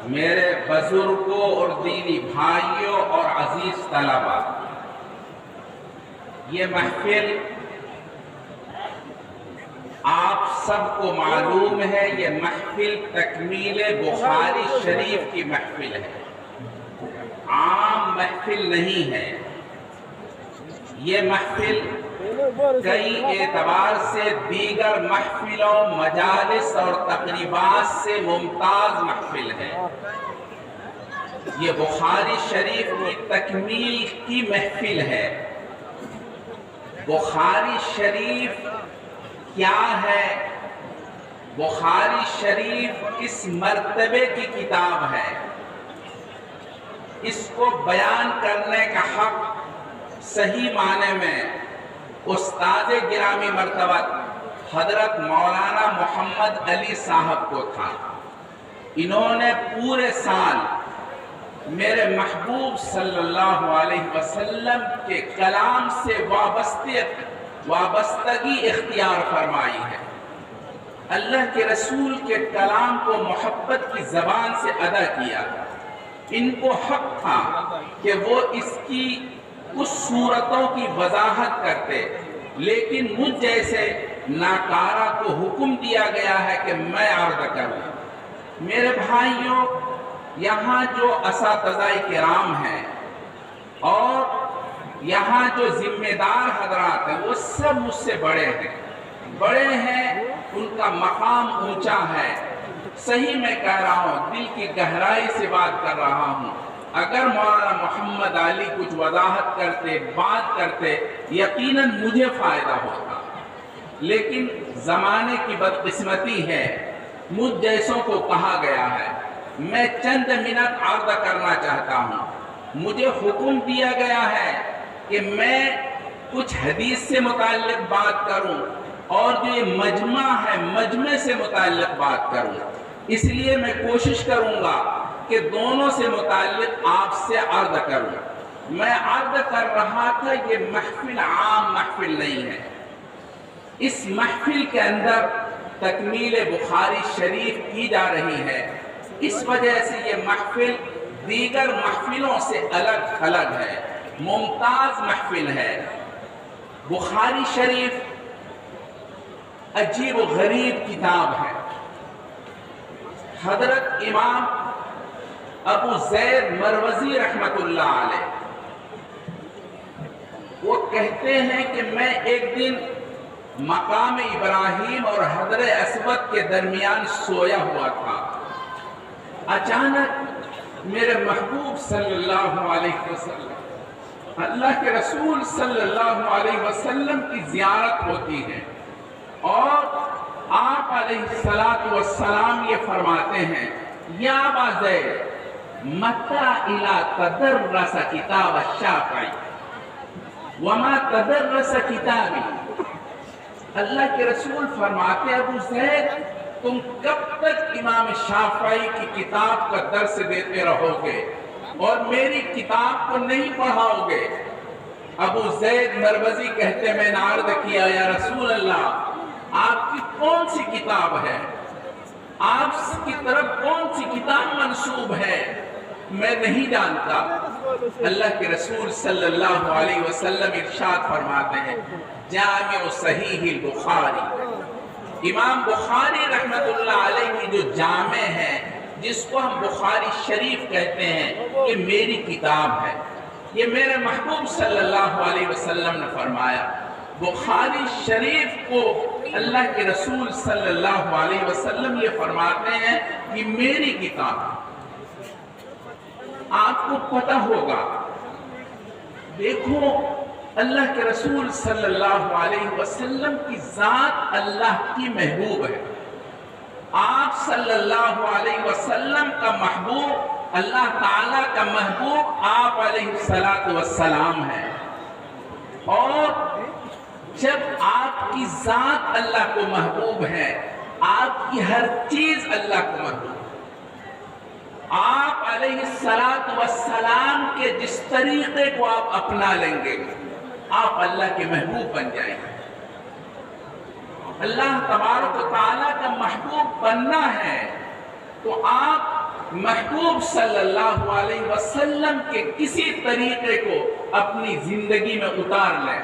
میرے بزرگوں اور دینی بھائیوں اور عزیز طلبہ، یہ محفل آپ سب کو معلوم ہے، یہ محفل تکمیل بخاری شریف کی محفل ہے، عام محفل نہیں ہے۔ یہ محفل کئی اعتبار سے دیگر محفلوں، مجالس اور تقریبات سے ممتاز محفل ہے۔ یہ بخاری شریف کی تکمیل کی محفل ہے۔ بخاری شریف کیا ہے؟ بخاری شریف اس مرتبے کی کتاب ہے، اس کو بیان کرنے کا حق صحیح معنی میں استاد گرامی مرتبہ حضرت مولانا محمد علی صاحب کو تھا۔ انہوں نے پورے سال میرے محبوب صلی اللہ علیہ وسلم کے کلام سے وابستگی اختیار فرمائی ہے۔ اللہ کے رسول کے کلام کو محبت کی زبان سے ادا کیا۔ ان کو حق تھا کہ وہ اس کی کچھ صورتوں کی وضاحت کرتے، لیکن مجھ جیسے ناکارہ کو حکم دیا گیا ہے کہ میں عرض کروں۔ میرے بھائیوں، یہاں جو اساتذہ کرام ہیں اور یہاں جو ذمہ دار حضرات ہیں، وہ سب مجھ سے بڑے ہیں، ان کا مقام اونچا ہے۔ صحیح میں کہہ رہا ہوں، دل کی گہرائی سے بات کر رہا ہوں۔ اگر مولانا محمد علی کچھ وضاحت کرتے، بات کرتے، یقیناً مجھے فائدہ ہوتا، لیکن زمانے کی بدقسمتی ہے، مجھ جیسوں کو کہا گیا ہے۔ میں چند منٹ عرض کرنا چاہتا ہوں۔ مجھے حکم دیا گیا ہے کہ میں کچھ حدیث سے متعلق بات کروں اور جو یہ مجمع ہے، مجمع سے متعلق بات کروں۔ اس لیے میں کوشش کروں گا کہ دونوں سے متعلق آپ سے عرض کروں۔ میں عرض کر رہا تھا، یہ محفل عام محفل نہیں ہے۔ اس محفل کے اندر تکمیل بخاری شریف کی جا رہی ہے، اس وجہ سے یہ محفل دیگر محفلوں سے الگ ہے، ممتاز محفل ہے۔ بخاری شریف عجیب و غریب کتاب ہے۔ حضرت امام ابو زید مروزی رحمت اللہ علیہ وہ کہتے ہیں کہ میں ایک دن مقام ابراہیم اور حجر اسود کے درمیان سویا ہوا تھا۔ اچانک میرے محبوب صلی اللہ علیہ وسلم، اللہ کے رسول صلی اللہ علیہ وسلم کی زیارت ہوتی ہے اور آپ علیہ السلام یہ فرماتے ہیں، یا ابا زید متی الی تدرس کتاب الشافعی وما تدرس کتابی۔ اللہ کے رسول فرماتے ہیں، ابو زید تم کب تک امام شافعی کی کتاب کا درس دیتے رہو گے اور میری کتاب کو نہیں پڑھاؤ گے؟ ابو زید مروزی کہتے، میں نے عرض کیا، یا رسول اللہ، آپ کی کون سی کتاب ہے؟ آپ کی طرف کون سی کتاب منسوب ہے؟ میں نہیں جانتا۔ اللہ کے رسول صلی اللہ علیہ وسلم ارشاد فرماتے ہیں، جامع صحیح البخاری، امام بخاری رحمت اللہ علیہ کی جو جامع ہے، جس کو ہم بخاری شریف کہتے ہیں، یہ میری کتاب ہے۔ یہ میرے محبوب صلی اللہ علیہ وسلم نے فرمایا۔ بخاری شریف کو اللہ کے رسول صلی اللہ علیہ وسلم یہ فرماتے ہیں کہ میری کتاب۔ آپ کو پتہ ہوگا، دیکھو اللہ کے رسول صلی اللہ علیہ وسلم کی ذات اللہ کی محبوب ہے۔ آپ صلی اللہ علیہ وسلم کا محبوب، اللہ تعالیٰ کا محبوب آپ علیہ السلام ہے، اور جب آپ کی ذات اللہ کو محبوب ہے، آپ کی ہر چیز اللہ کو محبوب ہے۔ آپ علیہ السلام کے جس طریقے کو آپ اپنا لیں گے، آپ اللہ کے محبوب بن جائیں گے۔ اللہ تبارک و تعالیٰ کا محبوب بننا ہے تو آپ محبوب صلی اللہ علیہ وسلم کے کسی طریقے کو اپنی زندگی میں اتار لیں،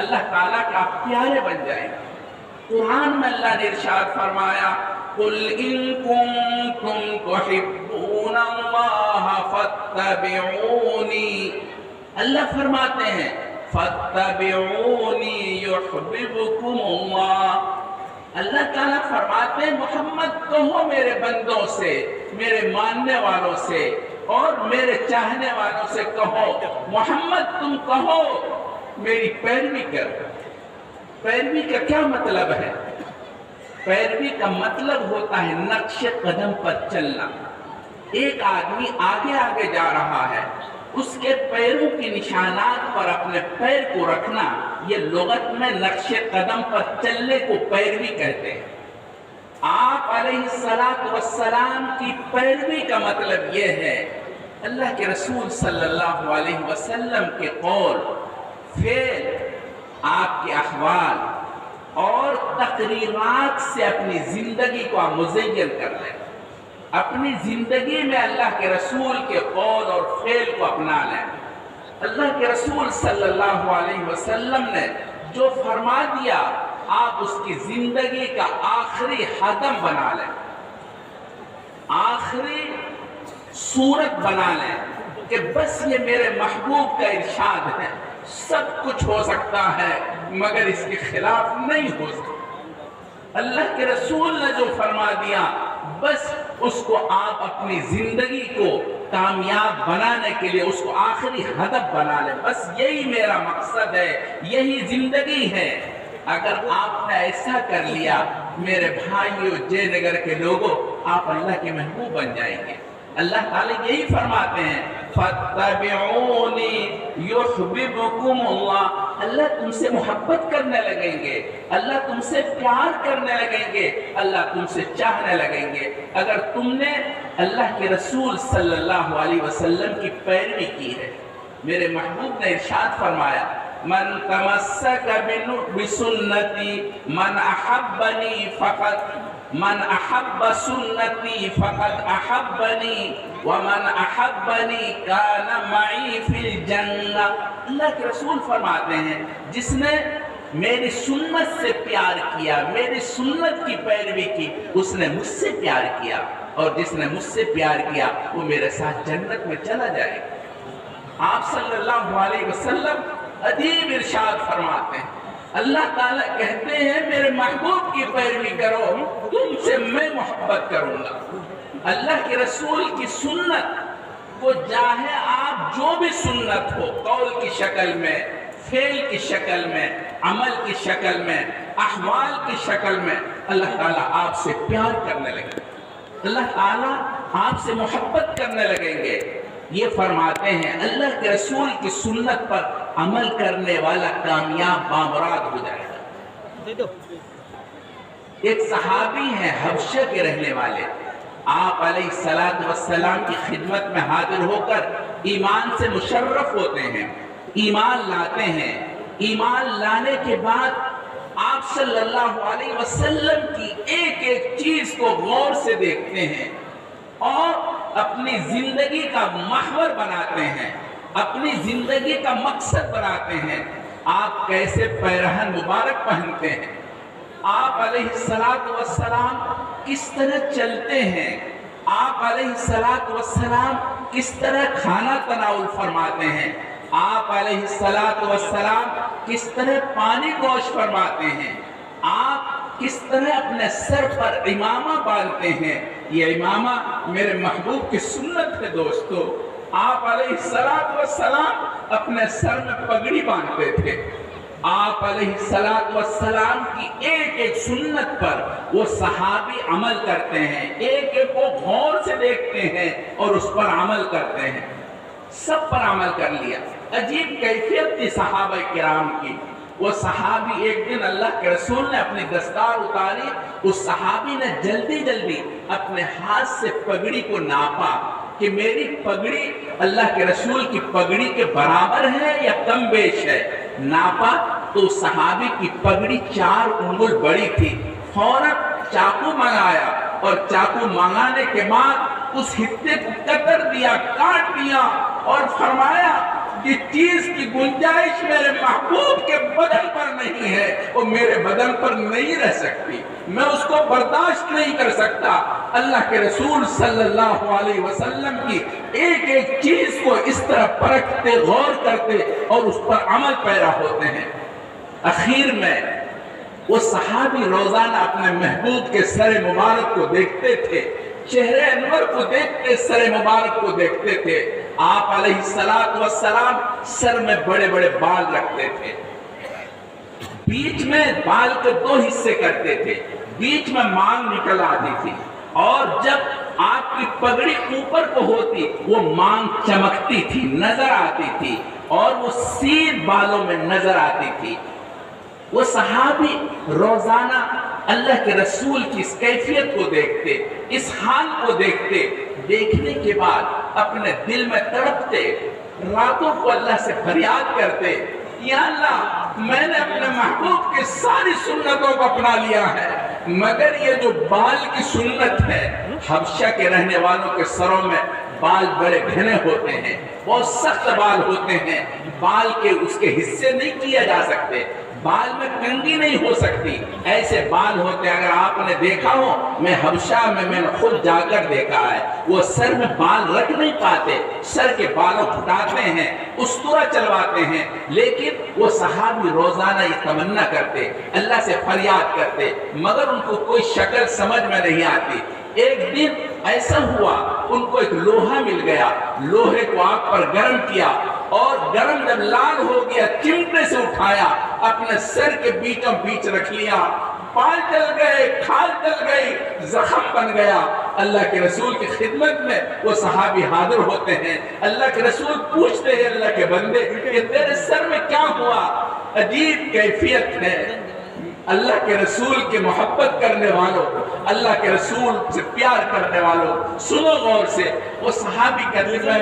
اللہ تعالیٰ کے آپ پیارے بن جائیں گے۔ قرآن میں اللہ نے ارشاد فرمایا قُلْ إِن كُنتُمْ تُحِبُّونَ اللَّهَ فَاتَّبِعُونِي، اللہ فرماتے ہیں فَاتَّبِعُونِي يُحْبِبْكُمُ اللَّهُ، اللہ تعالیٰ فرماتے ہیں محمد کہو میرے بندوں سے، میرے ماننے والوں سے اور میرے چاہنے والوں سے کہو، محمد تم کہو میری پیروی کرو۔ پیروی کا کیا مطلب ہے؟ پیروی کا مطلب ہوتا ہے نقش قدم پر چلنا۔ ایک آدمی آگے آگے جا رہا ہے، اس کے پیروں کی نشانات پر اپنے پیر کو رکھنا، یہ لغت میں نقش قدم پر چلنے کو پیروی کہتے ہیں۔ آپ علیہ السلام کی پیروی کا مطلب یہ ہے اللہ کے رسول صلی اللہ علیہ وسلم کے قول، فعل، آپ کے احوال اور تقریرات سے اپنی زندگی کو آپ مزین کر لیں۔ اپنی زندگی میں اللہ کے رسول کے قول اور فعل کو اپنا لیں۔ اللہ کے رسول صلی اللہ علیہ وسلم نے جو فرما دیا آپ اس کی زندگی کا آخری ختم بنا لیں، آخری صورت بنا لیں کہ بس یہ میرے محبوب کا ارشاد ہے، سب کچھ ہو سکتا ہے مگر اس کے خلاف نہیں ہو سکتا۔ اللہ کے رسول نے جو فرما دیا بس اس کو آپ اپنی زندگی کو کامیاب بنانے کے لیے اس کو آخری ہدف بنا لیں، بس یہی میرا مقصد ہے، یہی زندگی ہے۔ اگر آپ نے ایسا کر لیا میرے بھائیوں جے نگر کے لوگوں، آپ اللہ کے محبوب بن جائیں گے۔ اللہ تعالیٰ یہی فرماتے ہیں فَاتَّبِعُونِي يُحْبِبْكُمُ اللَّهُ، اللہ تم سے محبت کرنے لگیں گے، اللہ تم سے پیار کرنے لگیں گے، اللہ تم سے چاہنے لگیں گے اگر تم نے اللہ کے رسول صلی اللہ علیہ وسلم کی پیروی کی ہے۔ میرے محبوب نے ارشاد فرمایا من تمسک بسنتی من احبنی فقط من احب سنتی فقد احبنی ومن احبنی کان معی فی الجنہ، اللہ کے رسول فرماتے ہیں جس نے میری سنت سے پیار کیا، میری سنت کی پیروی کی، اس نے مجھ سے پیار کیا، اور جس نے مجھ سے پیار کیا وہ میرے ساتھ جنت میں چلا جائے گا۔ آپ صلی اللہ علیہ وسلم عجیب ارشاد فرماتے ہیں، اللہ تعالیٰ کہتے ہیں میرے محبوب کی پیروی کرو، تم سے میں محبت کروں گا۔ اللہ کے رسول کی سنت کو چاہے آپ جو بھی سنت ہو، قول کی شکل میں، فعل کی شکل میں، عمل کی شکل میں، احوال کی شکل میں، اللہ تعالیٰ آپ سے پیار کرنے لگیں گے، اللہ تعالیٰ آپ سے محبت کرنے لگیں گے۔ یہ فرماتے ہیں اللہ کے رسول کی سنت پر عمل کرنے والا کامیاب بامراد ہو جائے گا۔ ایک صحابی ہیں حبشہ کے رہنے والے، آپ علیہ السلام کی خدمت میں حاضر ہو کر ایمان سے مشرف ہوتے ہیں، ایمان لاتے ہیں۔ ایمان لانے کے بعد آپ صلی اللہ علیہ وسلم کی ایک ایک چیز کو غور سے دیکھتے ہیں اور اپنی زندگی کا محور بناتے ہیں، اپنی زندگی کا مقصد بناتے ہیں۔ آپ کیسے پیرہن مبارک پہنتے ہیں، آپ علیہ السلام کس طرح چلتے ہیں، آپ علیہ السلام کس طرح کھانا تناول فرماتے ہیں، آپ علیہ السلام کس طرح پانی گوش فرماتے ہیں، آپ کس طرح اپنے سر پر امامہ باندھتے ہیں۔ یہ امامہ میرے محبوب کی سنت ہے دوستو۔ آپ علیہ السلام اپنے سر میں پگڑی باندھتے تھے۔ آپ علیہ السلام کی ایک ایک سنت پر وہ صحابی عمل کرتے ہیں، ایک ایک کو غور سے دیکھتے ہیں اور اس پر عمل کرتے ہیں۔ سب پر عمل کر لیا۔ عجیب کیفیت تھی صحابہ کرام کی۔ وہ صحابی ایک دن اللہ کے رسول نے اپنی دستار اتاری، اس صحابی نے جلدی جلدی اپنے ہاتھ سے پگڑی کو ناپا کہ میری پگڑی اللہ کے رسول کی پگڑی کے برابر ہے یا کم بیش ہے۔ ناپا تو صحابی کی پگڑی 4 انگل بڑی تھی، فوراً چاقو منگایا اور چاقو منگانے کے بعد اس حصے کو کتر دیا، کاٹ دیا اور فرمایا یہ چیز کی گنجائش میرے محبوب کے بدن پر نہیں ہے، وہ میرے بدن پر نہیں رہ سکتی، میں اس کو برداشت نہیں کر سکتا۔ اللہ کے رسول صلی اللہ علیہ وسلم کی ایک ایک چیز کو اس طرح پرکھتے، غور کرتے اور اس پر عمل پیرا ہوتے ہیں۔ اخیر میں وہ صحابی روزانہ اپنے محبوب کے سر مبارک کو دیکھتے تھے، چہرے انور کو دیکھتے، سر مبارک کو دیکھتے تھے۔ آپ علیہ السلام سر میں بڑے بڑے بال رکھتے تھے، بیچ میں بال کے دو حصے کرتے تھے، بیچ میں مانگ نکل آتی تھی، اور جب آپ کی پگڑی اوپر کو ہوتی وہ مانگ چمکتی تھی، نظر آتی تھی، اور وہ سیدھ بالوں میں نظر آتی تھی۔ وہ صحابی روزانہ اللہ کے رسول کی اس کیفیت کو دیکھتے، اس حال کو دیکھتے، دیکھنے کے بعد اپنے دل میں تڑپتے، راتوں کو اللہ سے فریاد کرتے، یا اللہ میں نے اپنے محبوب کی ساری سنتوں کو اپنا لیا ہے، مگر یہ جو بال کی سنت ہے، حبشہ کے رہنے والوں کے سروں میں بال بڑے گھنے ہوتے ہیں، بہت سخت بال ہوتے ہیں، بال کے اس کے حصے نہیں کیے جا سکتے، بال میں کنگھی نہیں ہو سکتی، ایسے بال ہوتے ہیں۔ اگر آپ نے دیکھا ہو، میں حبشہ میں نے خود جا کر دیکھا ہے، وہ سر میں بال رکھ نہیں پاتے، سر کے بالوں پھٹاتے ہیں، استورا چلواتے ہیں، لیکن وہ صحابی روزانہ یہ تمنا کرتے، اللہ سے فریاد کرتے، مگر ان کو کوئی شکل سمجھ میں نہیں آتی۔ ایک دن ایسا ہوا، ان کو ایک لوہا مل گیا، لوہے کو آگ پر گرم کیا، اور گرم جب لال ہو گیا چمٹے سے اٹھایا، اپنے سر کے بیچوں بیچ رکھ لیا، بال جل گئے، کھال جل گئی، زخم بن گیا۔ اللہ کے رسول کی خدمت میں وہ صحابی حاضر ہوتے ہیں، اللہ کے رسول پوچھتے ہیں اللہ کے بندے کہ تیرے سر میں کیا ہوا؟ عجیب کیفیت ہے۔ اللہ کے رسول کے محبت کرنے والوں، اللہ کے رسول سے پیار کرنے والوں، سنو غور سے، وہ صحابی کہتے ہیں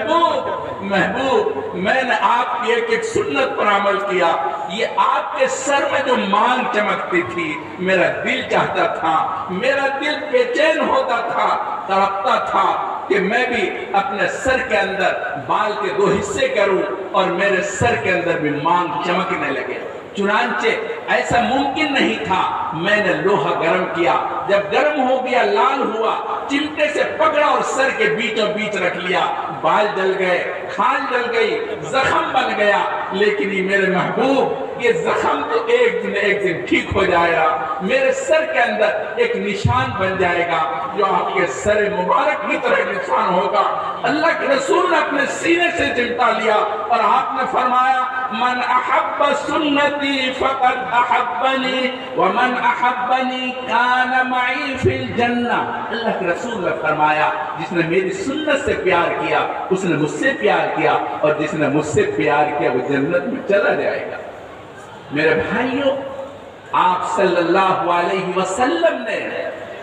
محبوب میں نے آپ کی ایک ایک سنت پر عمل کیا، یہ آپ کے سر میں جو مانگ چمکتی تھی، میرا دل چاہتا تھا، میرا دل بے چین ہوتا تھا، تڑپتا تھا کہ میں بھی اپنے سر کے اندر بال کے دو حصے کروں اور میرے سر کے اندر بھی مانگ چمکنے لگے۔ چنانچہ ایسا ممکن نہیں تھا، میں نے لوہا گرم کیا، جب گرم ہو گیا، لال ہوا، چمٹے سے پکڑا اور سر کے بیچوں بیچ رکھ لیا، بال جل گئے، کھال جل گئی، زخم بن گیا، لیکن یہ میرے محبوب، یہ زخم تو ایک دن ٹھیک ہو جائے گا، میرے سر کے اندر ایک نشان بن جائے گا جو آپ کے سر مبارک کی طرح نشان ہوگا۔ اللہ کے رسول نے اپنے سینے سے چمٹا لیا اور آپ نے فرمایا من احب سنتی فقد احبنی ومن احبنی کان معی فی الجنہ۔ اللہ کے رسول نے فرمایا جس نے میری سنت سے پیار کیا اس نے مجھ سے پیار کیا، اور جس نے مجھ سے پیار کیا وہ جنت میں چلا جائے گا۔ میرے بھائیوں، آپ صلی اللہ علیہ وسلم نے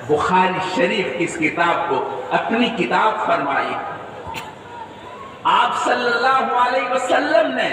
بخاری شریف کی اس کتاب کو اپنی کتاب فرمائی، آپ صلی اللہ علیہ وسلم نے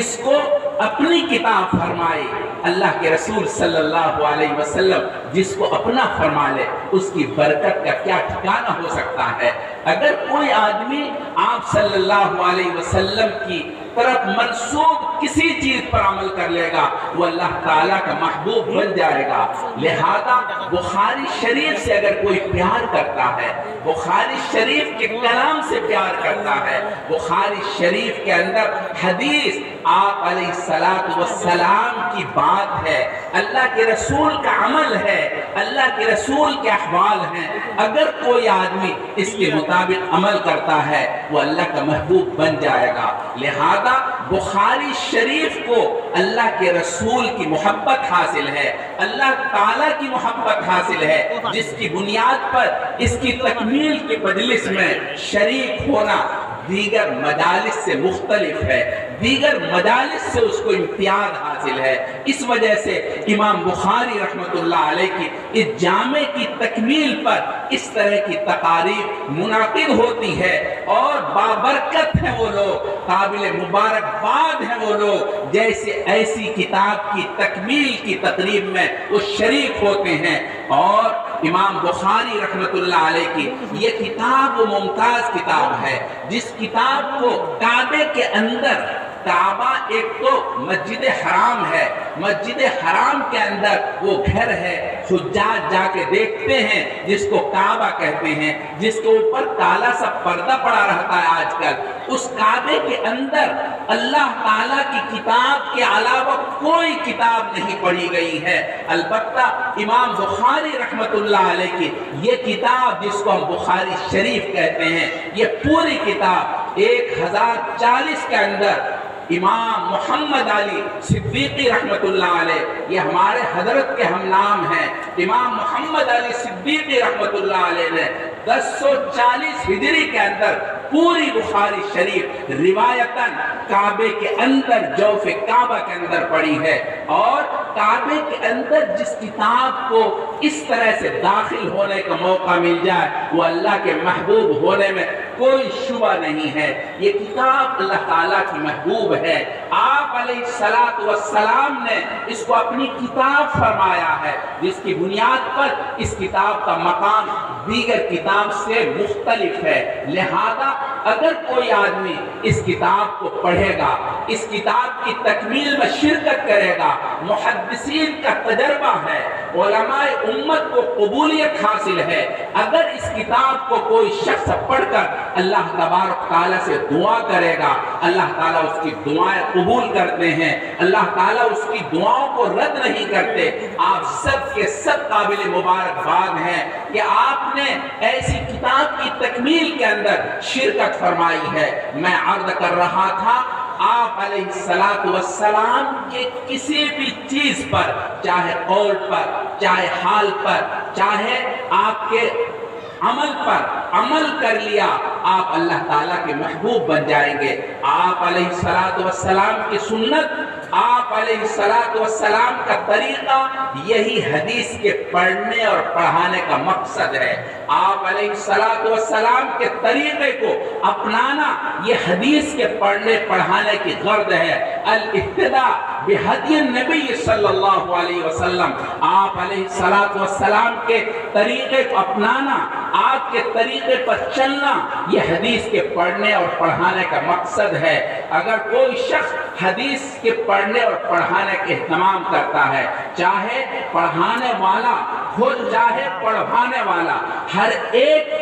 اس کو اپنی کتاب فرمائی۔ اللہ کے رسول صلی اللہ علیہ وسلم جس کو اپنا فرما لے اس کی برکت کا کیا ٹھکانہ ہو سکتا ہے۔ اگر کوئی آدمی آپ صلی اللہ علیہ وسلم کی طرف منسوب کسی چیز پر عمل کر لے گا وہ اللہ تعالیٰ کا محبوب بن جائے گا۔ لہذا بخاری شریف سے اگر کوئی پیار کرتا ہے، بخاری شریف کے کلام سے پیار کرتا ہے، بخاری شریف کے اندر حدیث آپ علیہ السلام کی بات ہے، اللہ کے رسول کا عمل ہے، اللہ کے رسول کے احوال ہیں، اگر کوئی آدمی اس کے مطابق عمل کرتا ہے وہ اللہ کا محبوب بن جائے گا۔ لہذا بخاری شریف کو اللہ کے رسول کی محبت حاصل ہے، اللہ تعالیٰ کی محبت حاصل ہے، جس کی بنیاد پر اس کی تکمیل کی مجلس میں شریک ہونا دیگر مجالس سے مختلف ہے، دیگر مجالس سے اس کو امتیاز حاصل ہے۔ اس وجہ سے امام بخاری رحمۃ اللہ علیہ کی اس جامع کی تکمیل پر اس طرح کی تقاریب منعقد ہوتی ہے، اور بابرکت ہیں وہ لوگ، قابل مبارکباد ہیں وہ لوگ جیسے ایسی کتاب کی تکمیل کی تقریب میں وہ شریک ہوتے ہیں، اور امام بخاری رحمت اللہ علیہ کی یہ کتاب وہ ممتاز کتاب ہے جس کتاب کو کعبے کے اندر، کعبہ ایک تو مسجد حرام ہے، مسجد حرام کے اندر وہ گھر ہے، حجاج جا کے دیکھتے ہیں جس کو کعبہ کہتے ہیں، جس کے اوپر کالا سا پردہ پڑا رہتا ہے آج کل، اس کعبے کے اندر اللہ تعالیٰ کی کتاب کے علاوہ کوئی کتاب نہیں پڑھی گئی ہے۔ البتہ امام بخاری رحمت اللہ علیہ کی یہ کتاب جس کو ہم بخاری شریف کہتے ہیں، یہ پوری کتاب 1040 کے اندر امام محمد علی صدیقی رحمت اللہ علیہ، یہ ہمارے حضرت کے ہم نام ہیں، امام محمد علی صدیقی رحمت اللہ علیہ نے 1040 ہجری کے اندر پوری بخاری شریف روایتاً کعبے کے اندر، جوف کعبہ کے اندر پڑھی ہے، اور کعبے کے اندر جس کتاب کو اس طرح سے داخل ہونے کا موقع مل جائے وہ اللہ کے محبوب ہونے میں کوئی شبہ نہیں ہے۔ یہ کتاب اللہ تعالیٰ کی محبوب ہے، آپ علیہ السلام نے اس کو اپنی کتاب فرمایا ہے، جس کی بنیاد پر اس کتاب کا مقام دیگر کتاب سے مختلف ہے۔ لہذا اگر کوئی آدمی اس کتاب کو پڑھے گا، اس کتاب کی تکمیل میں شرکت کرے گا، محدثین کا تجربہ ہے، علماء امت کو قبولیت حاصل ہے، اگر اس کتاب کو کوئی شخص پڑھ کر اللہ تبارک تعالیٰ سے دعا کرے گا، اللہ تعالیٰ اس کی دعائیں قبول کرتے ہیں، اللہ تعالیٰ اس کی دعاؤں کو رد نہیں کرتے۔ آپ سب کے سب قابل مبارکباد ہیں کہ آپ نے ایسی کتاب کی تکمیل کے اندر شرکت فرمائی ہے۔ میں عرض کر رہا تھا آپ علیہ السلام کے کسی بھی چیز پر، چاہے قول پر، چاہے حال پر، چاہے آپ کے عمل پر عمل کر لیا، آپ اللہ تعالیٰ کے محبوب بن جائیں گے۔ آپ علیہ السلام کی سنت، آپ علیہ السلام کا طریقہ یہی حدیث کے پڑھنے اور پڑھانے کا مقصد ہے۔ آپ علیہ السلام کے طریقے کو اپنانا یہ حدیث کے پڑھنے پڑھانے کی غرض ہے۔ الاقتداء بہدی النبی صلی اللہ علیہ وسلم، آپ علیہ السلام کے طریقے کو اپنانا، آپ کے طریقے پر چلنا، یہ حدیث کے پڑھنے اور پڑھانے کا مقصد ہے۔ اگر کوئی شخص حدیث کے پڑھنے اور پڑھانے کے اہتمام کرتا ہے، چاہے پڑھانے والا ہو چاہے پڑھانے والا، ہر ایک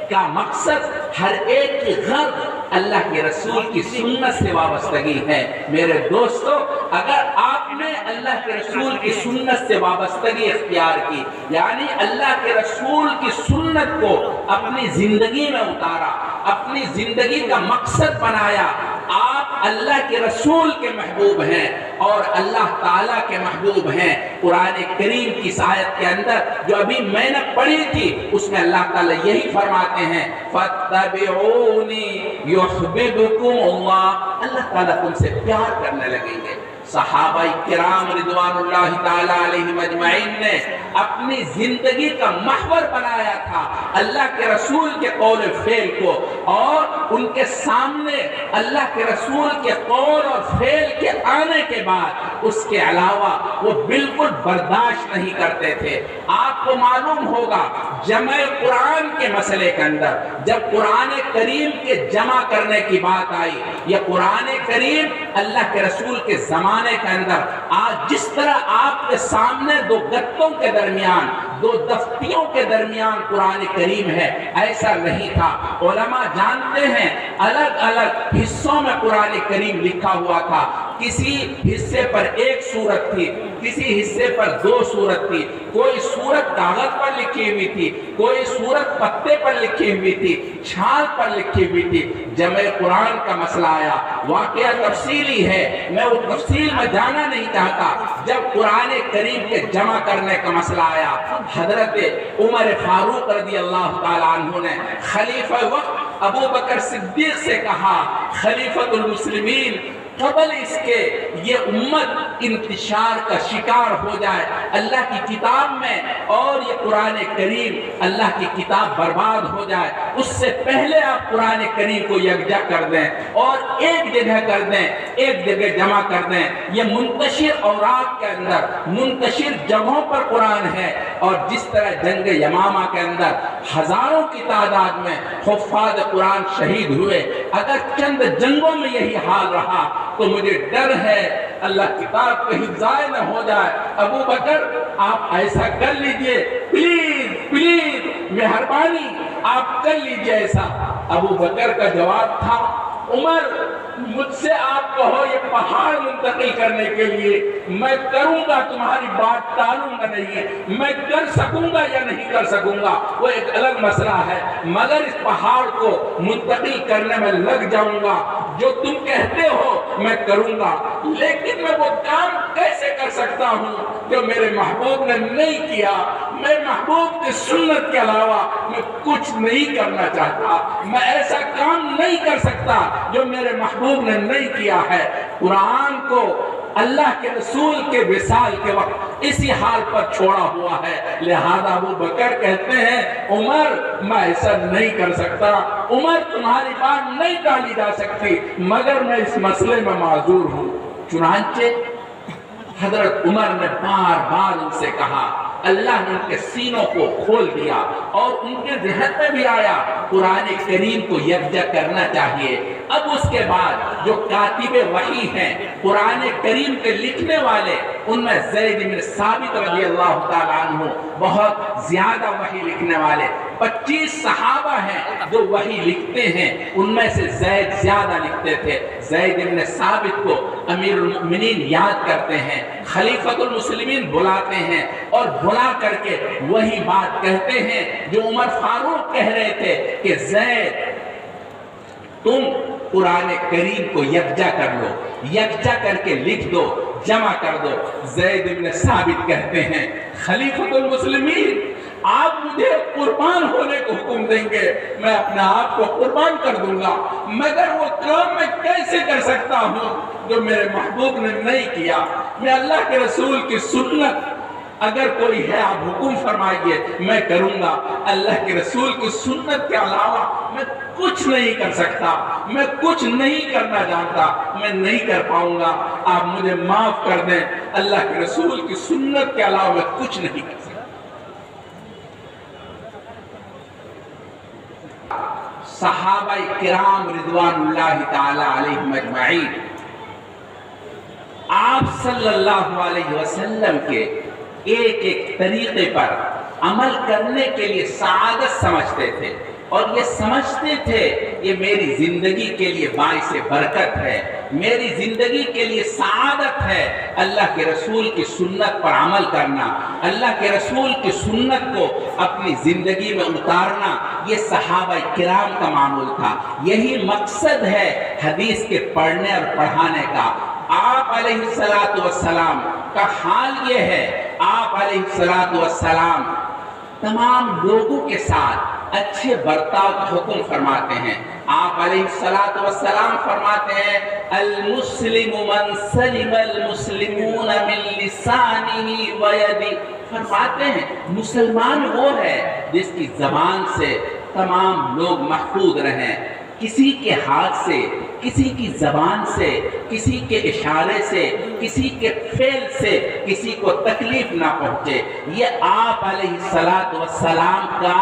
کا مقصد، ہر ایک کی غرض اللہ کے رسول کی سنت سے وابستگی ہے۔ میرے دوستو، اگر آپ نے اللہ کے رسول کی سنت سے وابستگی اختیار کی، یعنی اللہ کے رسول کی سنت کو اپنی زندگی میں اتارا، اپنی زندگی کا مقصد بنایا، آپ اللہ کے رسول کے محبوب ہیں اور اللہ تعالیٰ کے محبوب ہیں۔ قرآن کریم کی آیت کے اندر جو ابھی میں نے پڑھی تھی، اس میں اللہ تعالیٰ یہی فرماتے ہیں فَاتَّبِعُونِي يُحْبِبْكُمُ اللَّهُ، اللہ تعالیٰ تم سے پیار کرنے لگیں گے۔ صحابہ کرام رضوان اللہ تعالیٰ علیہم اجمعین نے اپنی زندگی کا محور بنایا تھا اللہ کے رسول کے قول فعل کو، اور ان کے سامنے اللہ کے رسول کے قول اور فعل کے آنے کے بعد اس کے علاوہ وہ بالکل برداشت نہیں کرتے تھے۔ آپ کو معلوم ہوگا جمع قرآن کے مسئلے کے اندر جب قرآن کریم کے جمع کرنے کی بات آئی، یہ قرآن کریم اللہ کے رسول کے زمانے کے اندر آج جس طرح آپ کے سامنے دو گتوں کے درمیان، دو دفتیوں کے درمیان قرآن کریم ہے، ایسا نہیں تھا۔ علماء جانتے ہیں الگ الگ حصوں میں قرآن کریم لکھا ہوا تھا، کسی حصے پر ایک سورت تھی، کسی حصے پر دو سورت تھی، کوئی سورت کاغذ پر لکھی ہوئی تھی، کوئی سورت پتے پر لکھی ہوئی تھی، چھال پر لکھی ہوئی تھی۔ جمع قرآن کا مسئلہ آیا، واقعہ تفصیلی ہے، میں وہ تفصیل میں جانا نہیں چاہتا۔ جب قرآن کریم کے جمع کرنے کا مسئلہ آیا، حضرت عمر فاروق رضی اللہ تعالیٰ عنہ نے خلیفہ وقت ابو بکر صدیق سے کہا، خلیفۃ المسلمین، قبل اس کے یہ امت انتشار کا شکار ہو جائے اللہ کی کتاب میں، اور یہ قرآن کریم اللہ کی کتاب برباد ہو جائے، اس سے پہلے آپ قرآن کریم کو یکجا کر دیں اور ایک جگہ کر دیں، ایک جگہ جمع کر دیں۔ یہ منتشر اوراق کے اندر منتشر جگہوں پر قرآن ہے، اور جس طرح جنگ یمامہ کے اندر ہزاروں کی تعداد میں حفاظ قرآن شہید ہوئے، اگر چند جنگوں میں یہی حال رہا تو مجھے ڈر ہے اللہ کتاب کہیں ضائع نہ ہو جائے۔ ابو بکر آپ ایسا کر لیجئے، پلیز پلیز مہربانی آپ کر لیجئے ایسا۔ ابو بکر کا جواب تھا، عمر مجھ سے آپ کہو یہ پہاڑ منتقل کرنے کے لیے، میں کروں گا، تمہاری بات ٹالوں گا نہیں، میں کر سکوں گا یا نہیں کر سکوں گا وہ ایک الگ مسئلہ ہے، مگر اس پہاڑ کو منتقل کرنے میں لگ جاؤں گا، جو تم کہتے ہو میں کروں گا، لیکن میں وہ کام کیسے کر سکتا ہوں جو میرے محبوب نے نہیں کیا؟ میں محبوب کی سنت کے علاوہ میں کچھ نہیں کرنا چاہتا، میں ایسا کام نہیں کر سکتا جو میرے محبوب نے نہیں کیا ہے۔ قرآن کو اللہ کے رسول کے وصال کے وقت اسی حال پر چھوڑا ہوا ہے، لہذا ابو بکر کہتے ہیں عمر میں ایسا نہیں کر سکتا، عمر تمہاری بات نہیں ٹالی جا سکتی، مگر میں اس مسئلے میں معذور ہوں۔ چنانچہ حضرت عمر نے بار بار ان سے کہا، اللہ نے ان کے سینوں کو کھول دیا اور ان کے ذہن میں بھی آیا قرآن کریم کو یکجا کرنا چاہیے۔ اب اس کے بعد جو کاتب وحی ہیں، قرآن کریم کے لکھنے والے، ان میں زید بن ثابت رضی اللہ تعالیٰ عنہ بہت زیادہ وحی لکھنے والے، 25 صحابہ ہیں جو وحی لکھتے ہیں، ان میں سے زید زیادہ لکھتے تھے۔ زید بن ثابت کو امیر المؤمنین یاد کرتے ہیں، خلیفۃ المسلمین بلاتے ہیں، اور بلا کر کے وہی بات کہتے ہیں جو عمر فاروق کہہ رہے تھے کہ زید تم قرآن کریم کو یکجا کر لو، یکجا کر کے لکھ دو، جمع کر دو۔ زید بن ثابت کہتے ہیں خلیفۃ المسلمین آپ مجھے قربان ہونے کو حکم دیں گے، میں اپنے آپ کو قربان کر دوں گا، مگر وہ کام میں کیسے کر سکتا ہوں جو میرے محبوب نے نہیں کیا؟ میں اللہ کے رسول کی سنت اگر کوئی ہے آپ حکم فرمائیے، میں کروں گا، اللہ کے رسول کی سنت کے علاوہ میں کچھ نہیں کر سکتا، میں کچھ نہیں کرنا جانتا، میں نہیں کر پاؤں گا، آپ مجھے معاف کر دیں، اللہ کے رسول کی سنت کے علاوہ میں کچھ نہیں کر سکتا۔ صحابہ کرام رضوان اللہ تعالی علیہم اجمعین آپ صلی اللہ علیہ وسلم کے ایک ایک طریقے پر عمل کرنے کے لیے سعادت سمجھتے تھے، اور یہ سمجھتے تھے یہ میری زندگی کے لیے باعث برکت ہے، میری زندگی کے لیے سعادت ہے اللہ کے رسول کی سنت پر عمل کرنا، اللہ کے رسول کی سنت کو اپنی زندگی میں اتارنا، یہ صحابہ کرام کا معمول تھا۔ یہی مقصد ہے حدیث کے پڑھنے اور پڑھانے کا۔ آپ علیہ السلام کا حال یہ ہے، آپ علیہ السلام تمام لوگوں کے ساتھ اچھے برتاؤ کا حکم فرماتے ہیں۔ آپ علیہ السلام فرماتے ہیں المسلم من سلم المسلمون من لسانہ ویدہ، فرماتے ہیں مسلمان وہ ہے جس کی زبان سے تمام لوگ محفوظ رہیں، کسی کے ہاتھ سے، کسی کی زبان سے، کسی کے اشارے سے، کسی کے فعل سے کسی کو تکلیف نہ پہنچے۔ یہ آپ علیہ السلام کا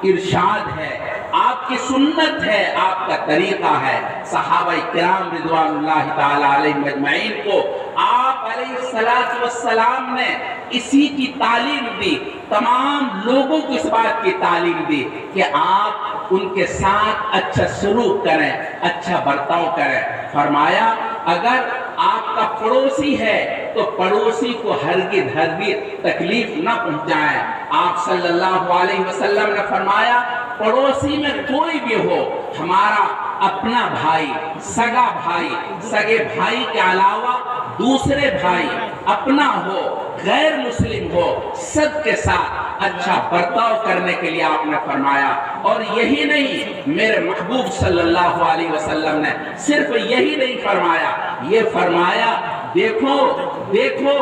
ارشاد ہے، آپ کی سنت ہے، آپ کا طریقہ ہے۔ صحابہ کرام رضوان اللہ تعالی علیہم اجمعین کو آپ علیہ السلام نے اسی کی تعلیم دی، تمام لوگوں کو اس بات کی تعلیم دی کہ آپ ان کے ساتھ اچھا سلوک کریں، اچھا برتاؤ کریں۔ فرمایا اگر آپ کا پڑوسی ہے تو پڑوسی کو ہرگز تکلیف نہ پہنچائیں۔ آپ صلی اللہ علیہ وسلم نے فرمایا پڑوسی میں کوئی بھی ہو، ہمارا اپنا بھائی، سگا بھائی، سگے بھائی کے علاوہ دوسرے بھائی، اپنا ہو، غیر مسلم ہو، سب کے ساتھ اچھا برتاؤ کرنے کے لیے آپ نے فرمایا۔ اور یہی نہیں، میرے محبوب صلی اللہ علیہ وسلم نے صرف یہی نہیں فرمایا، یہ فرمایا دیکھو دیکھو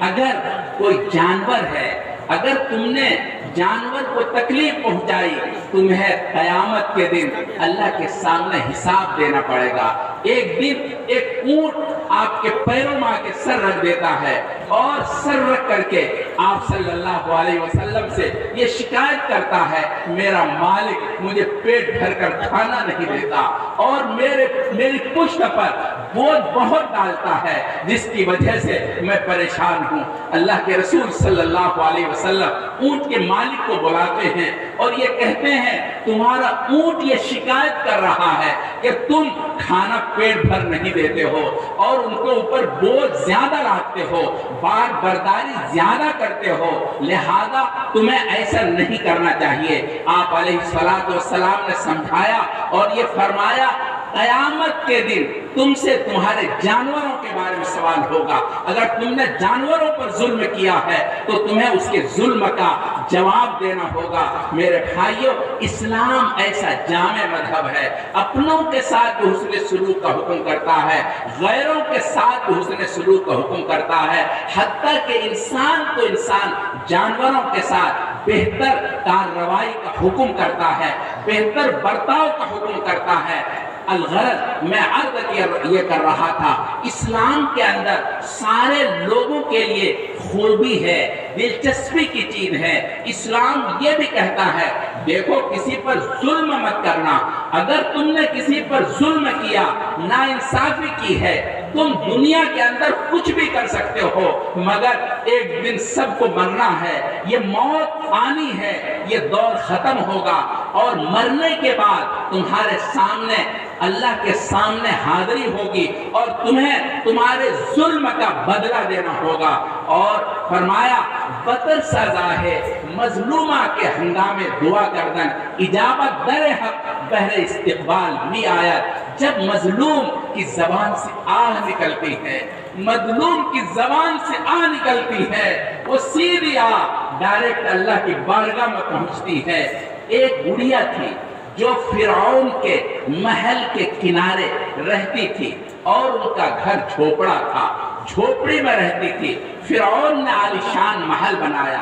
اگر کوئی جانور ہے، اگر تم نے جانور کو تکلیف پہنچائی، تمہیں قیامت کے دن اللہ کے سامنے حساب دینا پڑے گا۔ ایک دن ایک اونٹ آپ کے پیروں میں آ کے سر رکھ دیتا ہے، اور سر رکھ کر کے آپ صلی اللہ علیہ وسلم سے یہ شکایت کرتا ہے، میرا مالک مجھے پیٹ بھر کر کھانا نہیں دیتا اور میری پشت پر بوجھ بہت ڈالتا ہے، جس کی وجہ سے میں پریشان ہوں۔ اللہ کے رسول صلی اللہ علیہ وسلم اونٹ کے مالک کو بلاتے ہیں اور یہ کہتے ہیں، تمہارا اونٹ یہ شکایت کر رہا ہے کہ تم کھانا پیٹ بھر نہیں دیتے ہو اور ان کے اوپر بوجھ زیادہ لاتے ہو، بار برداری زیادہ کرتے ہو، لہذا تمہیں ایسا نہیں کرنا چاہیے۔ آپ علیہ السلام نے سمجھایا اور یہ فرمایا، قیامت کے دن تم سے تمہارے جانوروں کے بارے میں سوال ہوگا۔ اگر تم نے جانوروں پر ظلم کیا ہے تو تمہیں اس کے ظلم کا جواب دینا ہوگا۔ میرے بھائیوں، اسلام ایسا جامع مذہب ہے، اپنوں کے ساتھ حسن سلوک کا حکم کرتا ہے، غیروں کے ساتھ حسن سلوک کا حکم کرتا ہے، حتیٰ کہ انسان تو انسان جانوروں کے ساتھ بہتر کارروائی کا حکم کرتا ہے، بہتر برتاؤ کا حکم کرتا ہے۔ الغرض میں عرض یہ کر رہا تھا، اسلام کے اندر سارے لوگوں کے لیے خوبی ہے، دلچسپی کی چیز ہے۔ اسلام یہ بھی کہتا ہے، دیکھو کسی پر ظلم مت کرنا، اگر تم نے کسی پر ظلم کیا، ناانصافی کی ہے، تم دنیا کے اندر کچھ بھی کر سکتے ہو، مگر ایک دن سب کو مرنا ہے، یہ موت آنی ہے، یہ دور ختم ہوگا، اور مرنے کے بعد تمہارے سامنے اللہ کے سامنے حاضری ہوگی اور تمہیں تمہارے ظلم کا بدلہ دینا ہوگا۔ اور فرمایا، بطر سزا ہے مظلومہ کے ہنگامے دعا کردن، اجابت در حق بہر استقبال بھی آیت۔ جب مظلوم کی زبان سے آہ نکلتی ہے، مظلوم کی زبان سے آہ نکلتی ہے، وہ سیدھی آہ ڈائریکٹ اللہ کی بارگاہ میں پہنچتی ہے۔ ایک گڑیا تھی جو فرعون کے محل کے کنارے رہتی تھی اور ان کا گھر جھوپڑا تھا، جھوپڑی میں رہتی تھی۔ فرعون نے عالیشان محل بنایا،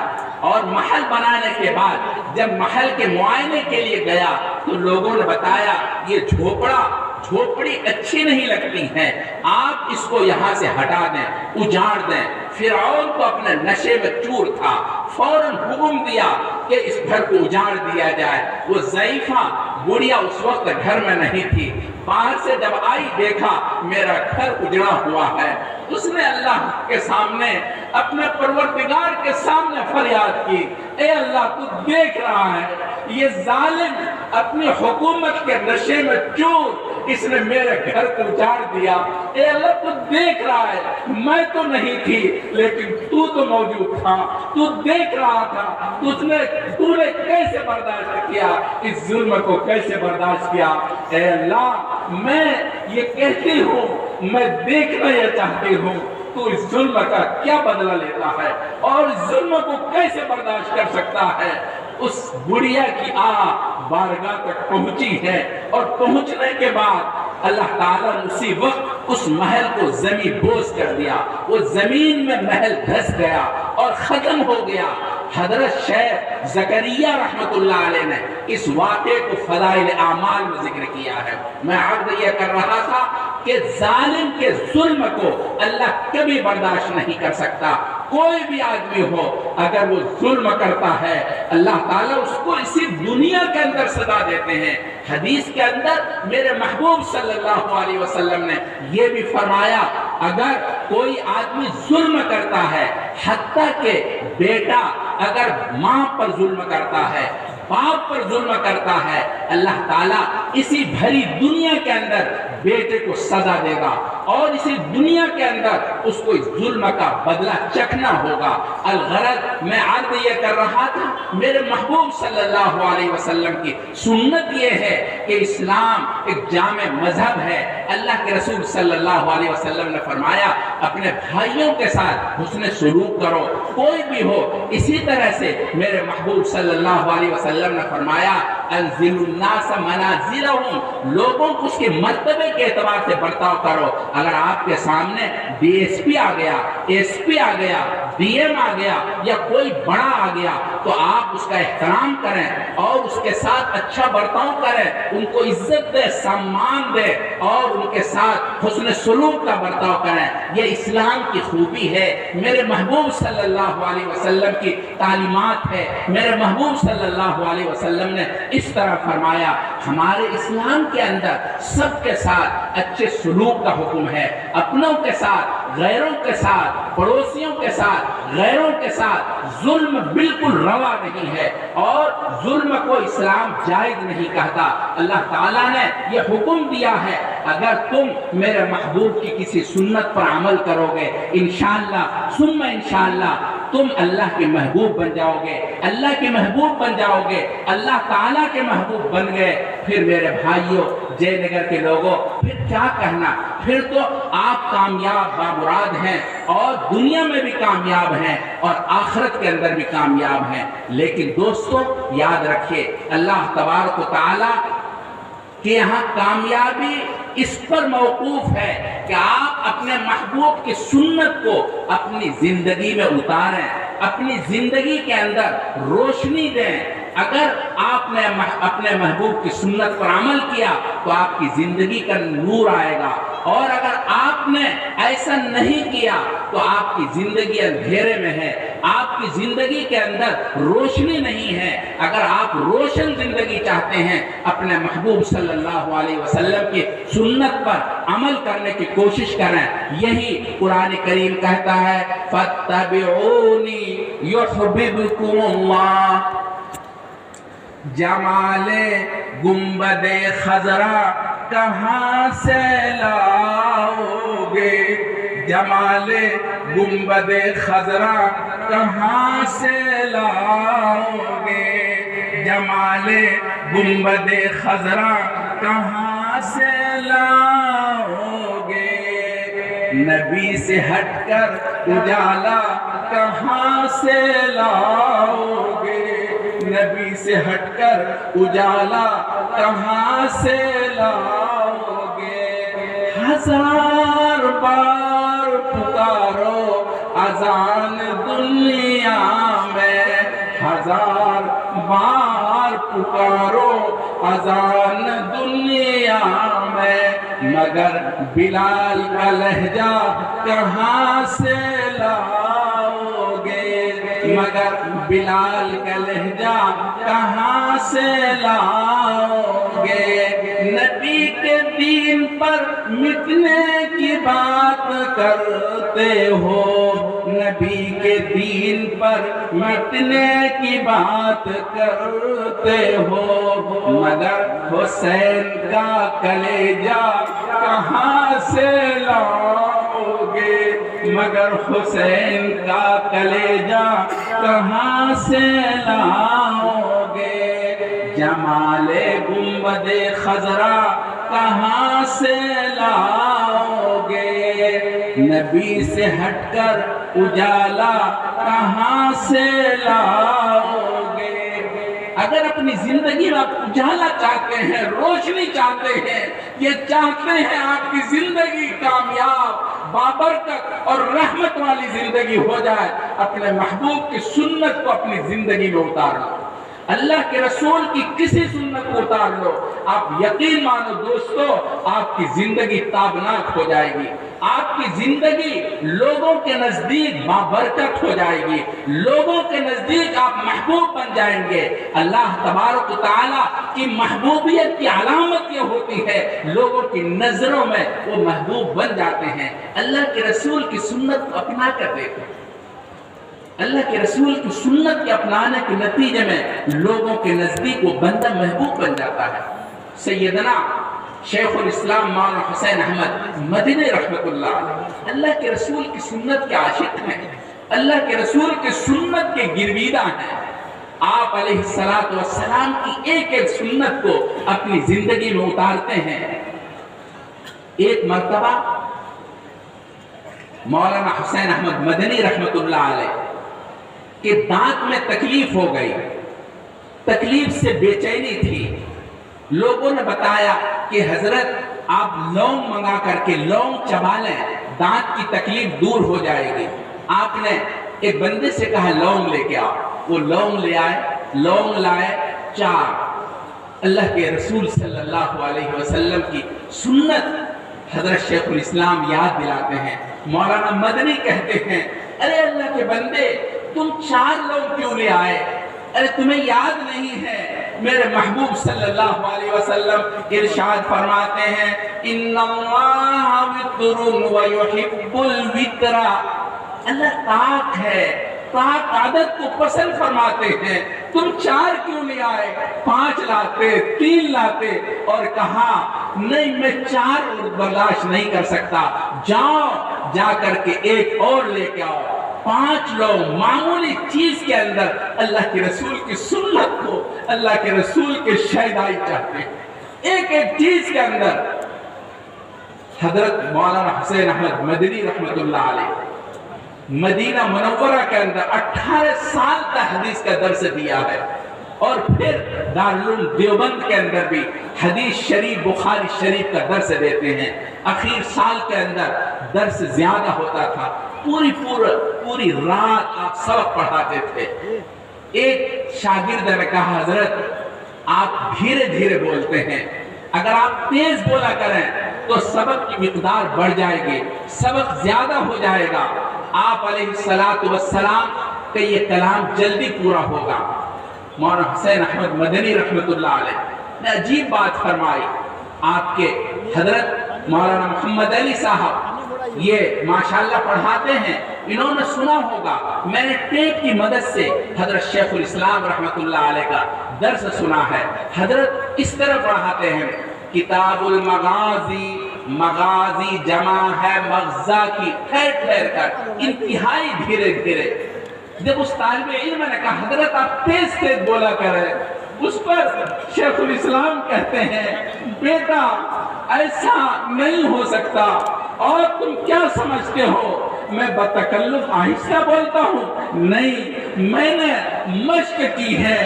اور محل بنانے کے بعد جب محل کے معائنے کے لیے گیا تو لوگوں نے بتایا، یہ جھوپڑی اچھی نہیں لگتی ہے، آپ اس کو یہاں سے ہٹا دیں، اجاڑ دیں۔ فرعون کو اپنے نشے میں چور تھا، فوراً حکم دیا کہ اس گھر کو اجاڑ دیا جائے۔ وہ ضعیفہ گڑیا اس وقت گھر میں نہیں تھی، باہر سے جب آئی دیکھا میرا گھر اجڑا ہوا ہے، اس نے اللہ کے سامنے، اپنے پروردگار کے سامنے فریاد کی، اے اللہ تو دیکھ رہا ہے، یہ ظالم اپنی حکومت کے نشے میں چور، اس نے میرے گھر کو اجاڑ دیا۔ اے اللہ تو دیکھ رہا ہے، میں تو نہیں تھی لیکن تو تو موجود تھا، تو دیکھ رہا تھا، تو نے کیسے برداشت کیا، اس ظلم کو کیسے برداشت کیا۔ اے اللہ، میں یہ کہتی ہوں، میں دیکھنا یہ چاہتی ہوں، تو اس ظلم کا کیا بدلہ لیتا ہے اور اس ظلم کو کیسے برداشت کر سکتا ہے۔ اس گڑیا کی آہ بارگاہ تک پہنچی ہے، اور پہنچنے کے بعد اللہ تعالیٰ نے اسی وقت اس محل کو زمین بوس کر دیا، وہ زمین میں محل دھس گیا اور ختم ہو گیا۔ حضرت شیخ زکریا رحمت اللہ علیہ نے اس واقعے کو فضائل اعمال میں ذکر کیا ہے۔ میں عرض یہ کر رہا تھا کہ ظالم کے ظلم کو اللہ کبھی برداشت نہیں کر سکتا۔ کوئی بھی آدمی ہو، اگر وہ ظلم کرتا ہے، اللہ تعالیٰ اس کو اسی دنیا کے اندر سزا دیتے ہیں۔ حدیث کے اندر میرے محبوب صلی اللہ علیہ وسلم نے یہ بھی فرمایا، اگر کوئی آدمی ظلم کرتا ہے، حتیٰ کہ بیٹا اگر ماں پر ظلم کرتا ہے، باپ پر ظلم کرتا ہے، اللہ تعالیٰ اسی بھری دنیا کے اندر بیٹے کو سزا دے گا اور اسی دنیا کے اندر اس کو اس ظلم کا بدلہ چکھنا ہوگا۔ الغرض میں عرض یہ کر رہا تھا، میرے محبوب صلی اللہ علیہ وسلم کی سنت یہ ہے کہ اسلام ایک جامع مذہب ہے۔ اللہ کے رسول صلی اللہ علیہ وسلم نے فرمایا، اپنے بھائیوں کے ساتھ حسن سلوک کرو، کوئی بھی ہو۔ اسی طرح سے میرے محبوب صلی اللہ علیہ وسلم نے فرمایا، انزل الناس منازلہم، لوگوں کو اس کے مرتبے کے اعتبار سے برتاؤ کرو۔ اگر آپ کے سامنے ڈی ایس پی آ گیا، ایس پی آ گیا، ڈی ایم آ گیا یا کوئی بڑا آ گیا تو آپ اس کا احترام کریں اور اس کے ساتھ اچھا برتاؤ کریں، ان کو عزت دے، سامان دے اور ان کے ساتھ حسن سلوک کا برتاؤ کریں۔ یہ اسلام کی خوبی ہے، میرے محبوب صلی اللہ علیہ وسلم کی تعلیمات ہے۔ میرے محبوب صلی اللہ علیہ وسلم نے اس طرح فرمایا۔ ہمارے اسلام کے اندر سب کے ساتھ اچھے سلوک کا حکم ہے، اپنوں کے ساتھ، غیروں کے ساتھ، پڑوسیوں کے ساتھ، غیروں کے ساتھ ظلم بالکل روا نہیں ہے اور ظلم کو اسلام جائز نہیں کہتا۔ اللہ تعالیٰ نے یہ حکم دیا ہے، اگر تم میرے محبوب کی کسی سنت پر عمل کرو گے انشاءاللہ ثم انشاءاللہ تم اللہ کے محبوب بن جاؤ گے، اللہ کے محبوب بن جاؤ گے، اللہ تعالیٰ کے محبوب بن گئے۔ پھر میرے بھائیوں، جے نگر کے لوگوں، پھر کیا کہنا؟ پھر تو آپ کامیاب بامراد ہیں اور دنیا میں بھی کامیاب ہیں اور آخرت کے اندر بھی کامیاب ہیں۔ لیکن دوستو یاد رکھیے، اللہ تبارک و تعالیٰ کہ یہاں کامیابی اس پر موقوف ہے کہ آپ اپنے محبوب کی سنت کو اپنی زندگی میں اتاریں، اپنی زندگی کے اندر روشنی دیں۔ اگر آپ نے اپنے محبوب کی سنت پر عمل کیا تو آپ کی زندگی کا نور آئے گا، اور اگر آپ نے ایسا نہیں کیا تو آپ کی زندگی اندھیرے میں ہے، آپ کی زندگی کے اندر روشنی نہیں ہے۔ اگر آپ روشن زندگی چاہتے ہیں اپنے محبوب صلی اللہ علیہ وسلم کی سنت پر عمل کرنے کی کوشش کریں۔ یہی قرآن کریم کہتا ہے فَاتَّبِعُونِي يُحْبِبْكُمُ اللَّهُ۔ جمال گنبد خضرا کہاں سے لاؤ گے؟ جمال گنبد خضرا کہاں سے لاؤ گے؟ جمال گنبد خضرا کہاں سے لاؤ گے؟ نبی سے ہٹ کر اجالا کہاں سے لاؤ گے؟ نبی سے ہٹ کر اجالا کہاں سے لاؤ گے؟ ہزار بار پکارو اذان دنیا میں، ہزار بار پکارو اذان دنیا میں، مگر بلال کا لہجہ کہاں سے لاؤ گے؟ مگر بلال کا لہجہ کہاں سے لاؤ گے؟ نبی کے دین پر مٹنے کی بات کرتے ہو، نبی کے دین پر مٹنے کی بات کرتے ہو، مگر حسین کا کلیجہ کہاں سے لاؤ گے؟ مگر حسین کا کلیجہ کہاں سے لاؤ گے؟ جمال گنبد خضرا کہاں سے لاؤ گے؟ نبی سے ہٹ کر اجالا کہاں سے لاؤ گے؟ اگر اپنی زندگی میں آپ اجالا چاہتے ہیں، روشنی چاہتے ہیں، یہ چاہتے ہیں آپ کی زندگی کامیاب، بابرکت اور رحمت والی زندگی ہو جائے، اپنے محبوب کی سنت کو اپنی زندگی میں اتار لو، اللہ کے رسول کی کسی سنت کو اتار لو، آپ یقین مانو دوستو آپ کی زندگی تابناک ہو جائے گی، آپ کی زندگی لوگوں کے نزدیک بابرکت ہو جائے گی، لوگوں کے نزدیک آپ محبوب بن جائیں گے۔ اللہ تبارک و تعالیٰ کی محبوبیت کی علامت یہ ہوتی ہے لوگوں کی نظروں میں وہ محبوب بن جاتے ہیں۔ اللہ کے رسول کی سنت کو اپنا کر دیکھو، اللہ کے رسول کی سنت کے اپنانے کے نتیجے میں لوگوں کے نزدیک وہ بندہ محبوب بن جاتا ہے۔ سیدنا شیخ الاسلام مولانا حسین احمد مدنی رحمت اللہ علیہ اللہ کے رسول کی سنت کے عاشق ہیں، اللہ کے رسول کی سنت کے گرویدہ ہیں۔ آپ علیہ السلام کی ایک ایک سنت کو اپنی زندگی میں اتارتے ہیں۔ ایک مرتبہ مولانا حسین احمد مدنی رحمت اللہ علیہ کہ دانت میں تکلیف ہو گئی، تکلیف سے بے چینی تھی، لوگوں نے بتایا کہ حضرت آپ لونگ منگا کر کے لونگ چبا لیں، دانت کی تکلیف دور ہو جائے گی۔ آپ نے ایک بندے سے کہا لونگ لے کے آؤ، وہ لونگ لے آئے، لونگ لائے 4۔ اللہ کے رسول صلی اللہ علیہ وسلم کی سنت حضرت شیخ الاسلام یاد دلاتے ہیں۔ مولانا مدنی کہتے ہیں ارے اللہ کے بندے تم 4 لونگ کیوں لے آئے؟ ارے تمہیں یاد نہیں ہے میرے محبوب صلی اللہ علیہ وسلم ارشاد فرماتے ہیں ان اللہ وتر ویحب الوتر، اللہ پاک ہے، پاک عادت کو پسند فرماتے ہیں۔ تم 4 کیوں لے آئے؟ 5 لاتے، 3 لاتے، اور کہا نہیں میں 4 برداشت نہیں کر سکتا، جاؤ جا کر کے 1 اور لے کے آؤ۔ 5 لوگ معمولی چیز کے اندر اللہ کے رسول کی سنت کو، اللہ کے رسول کے شہدائی چاہتے ہیں۔ ایک چیز کے اندر حضرت مولانا حسین احمد مدنی رحمت اللہ علیہ مدینہ منورہ کے اندر 18 سال تک حدیث کا درس دیا ہے، اور پھر دارالعلوم دیوبند کے اندر بھی حدیث شریف بخاری شریف کا درس دیتے ہیں۔ اخیر سال کے اندر درس زیادہ ہوتا تھا، پوری رات آپ سبق پڑھاتے تھے۔ ایک شاگرد نے کہا حضرت آپ دھیرے دھیرے بولتے ہیں، اگر آپ تیز بولا کریں تو سبق کی مقدار بڑھ جائے گی، سبق زیادہ ہو جائے گا، آپ علیہ السلام کا یہ کلام جلدی پورا ہوگا۔ مولانا حسین احمد مدنی رحمت اللہ علیہ نے عجیب بات فرمائی۔ آپ کے حضرت مولانا محمد علی صاحب یہ ماشاءاللہ پڑھاتے ہیں، انہوں نے سنا ہوگا، میں نے ٹیپ کی مدد سے حضرت شیخ الاسلام رحمت اللہ علیہ کا درس سنا ہے۔ حضرت اس طرح پڑھاتے ہیں کتاب المغازی، مغازی جمع ہے مغزہ کی، ٹھہر کر انتہائی دھیرے دھیرے۔ جب اس طالب علم نے کہا حضرت آپ تیز بولا کریں، اس پر شیخ الاسلام کہتے ہیں بیٹا ایسا نہیں ہو سکتا، اور تم کیا سمجھتے ہو میں بتکلف آہستہ بولتا ہوں؟ نہیں، میں نے مشق کی ہے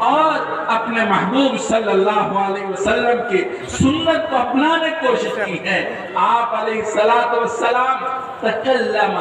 اور اپنے محبوب صلی اللہ علیہ وسلم کی سنت کو اپنانے کی کوشش کی ہے۔ آپ علیہ السلام تکلم،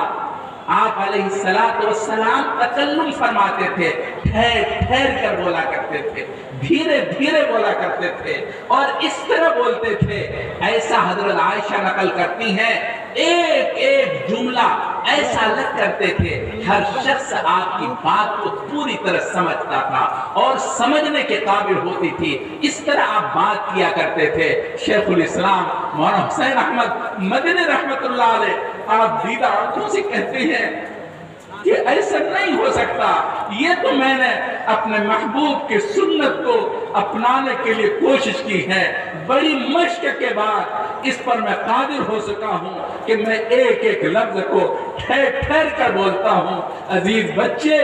آپ علیہ السلام تکلم فرماتے تھے، ٹھہر کر بولا کرتے تھے، دھیرے دھیرے بولا کرتے تھے، اور اس طرح بولتے تھے ایسا حضرت عائشہ نقل کرتی ہیں ایک جملہ ایسا لگ کرتے تھے ہر شخص آپ کی بات کو پوری طرح سمجھتا تھا اور سمجھنے کے قابل ہوتی تھی، اس طرح آپ بات کیا کرتے تھے۔ شیخ الاسلام مولانا حسین احمد مدنی رحمت اللہ علیہ آپ دیدہ آنکھوں سے کہتے ہیں کہ ایسا نہیں ہو سکتا، یہ تو میں نے اپنے محبوب کی سنت کو اپنانے کے لیے کوشش کی ہے، بڑی مشق کے بعد اس پر میں قادر ہو سکا ہوں کہ میں ایک لفظ کو ٹھہر کر بولتا ہوں۔ عزیز بچے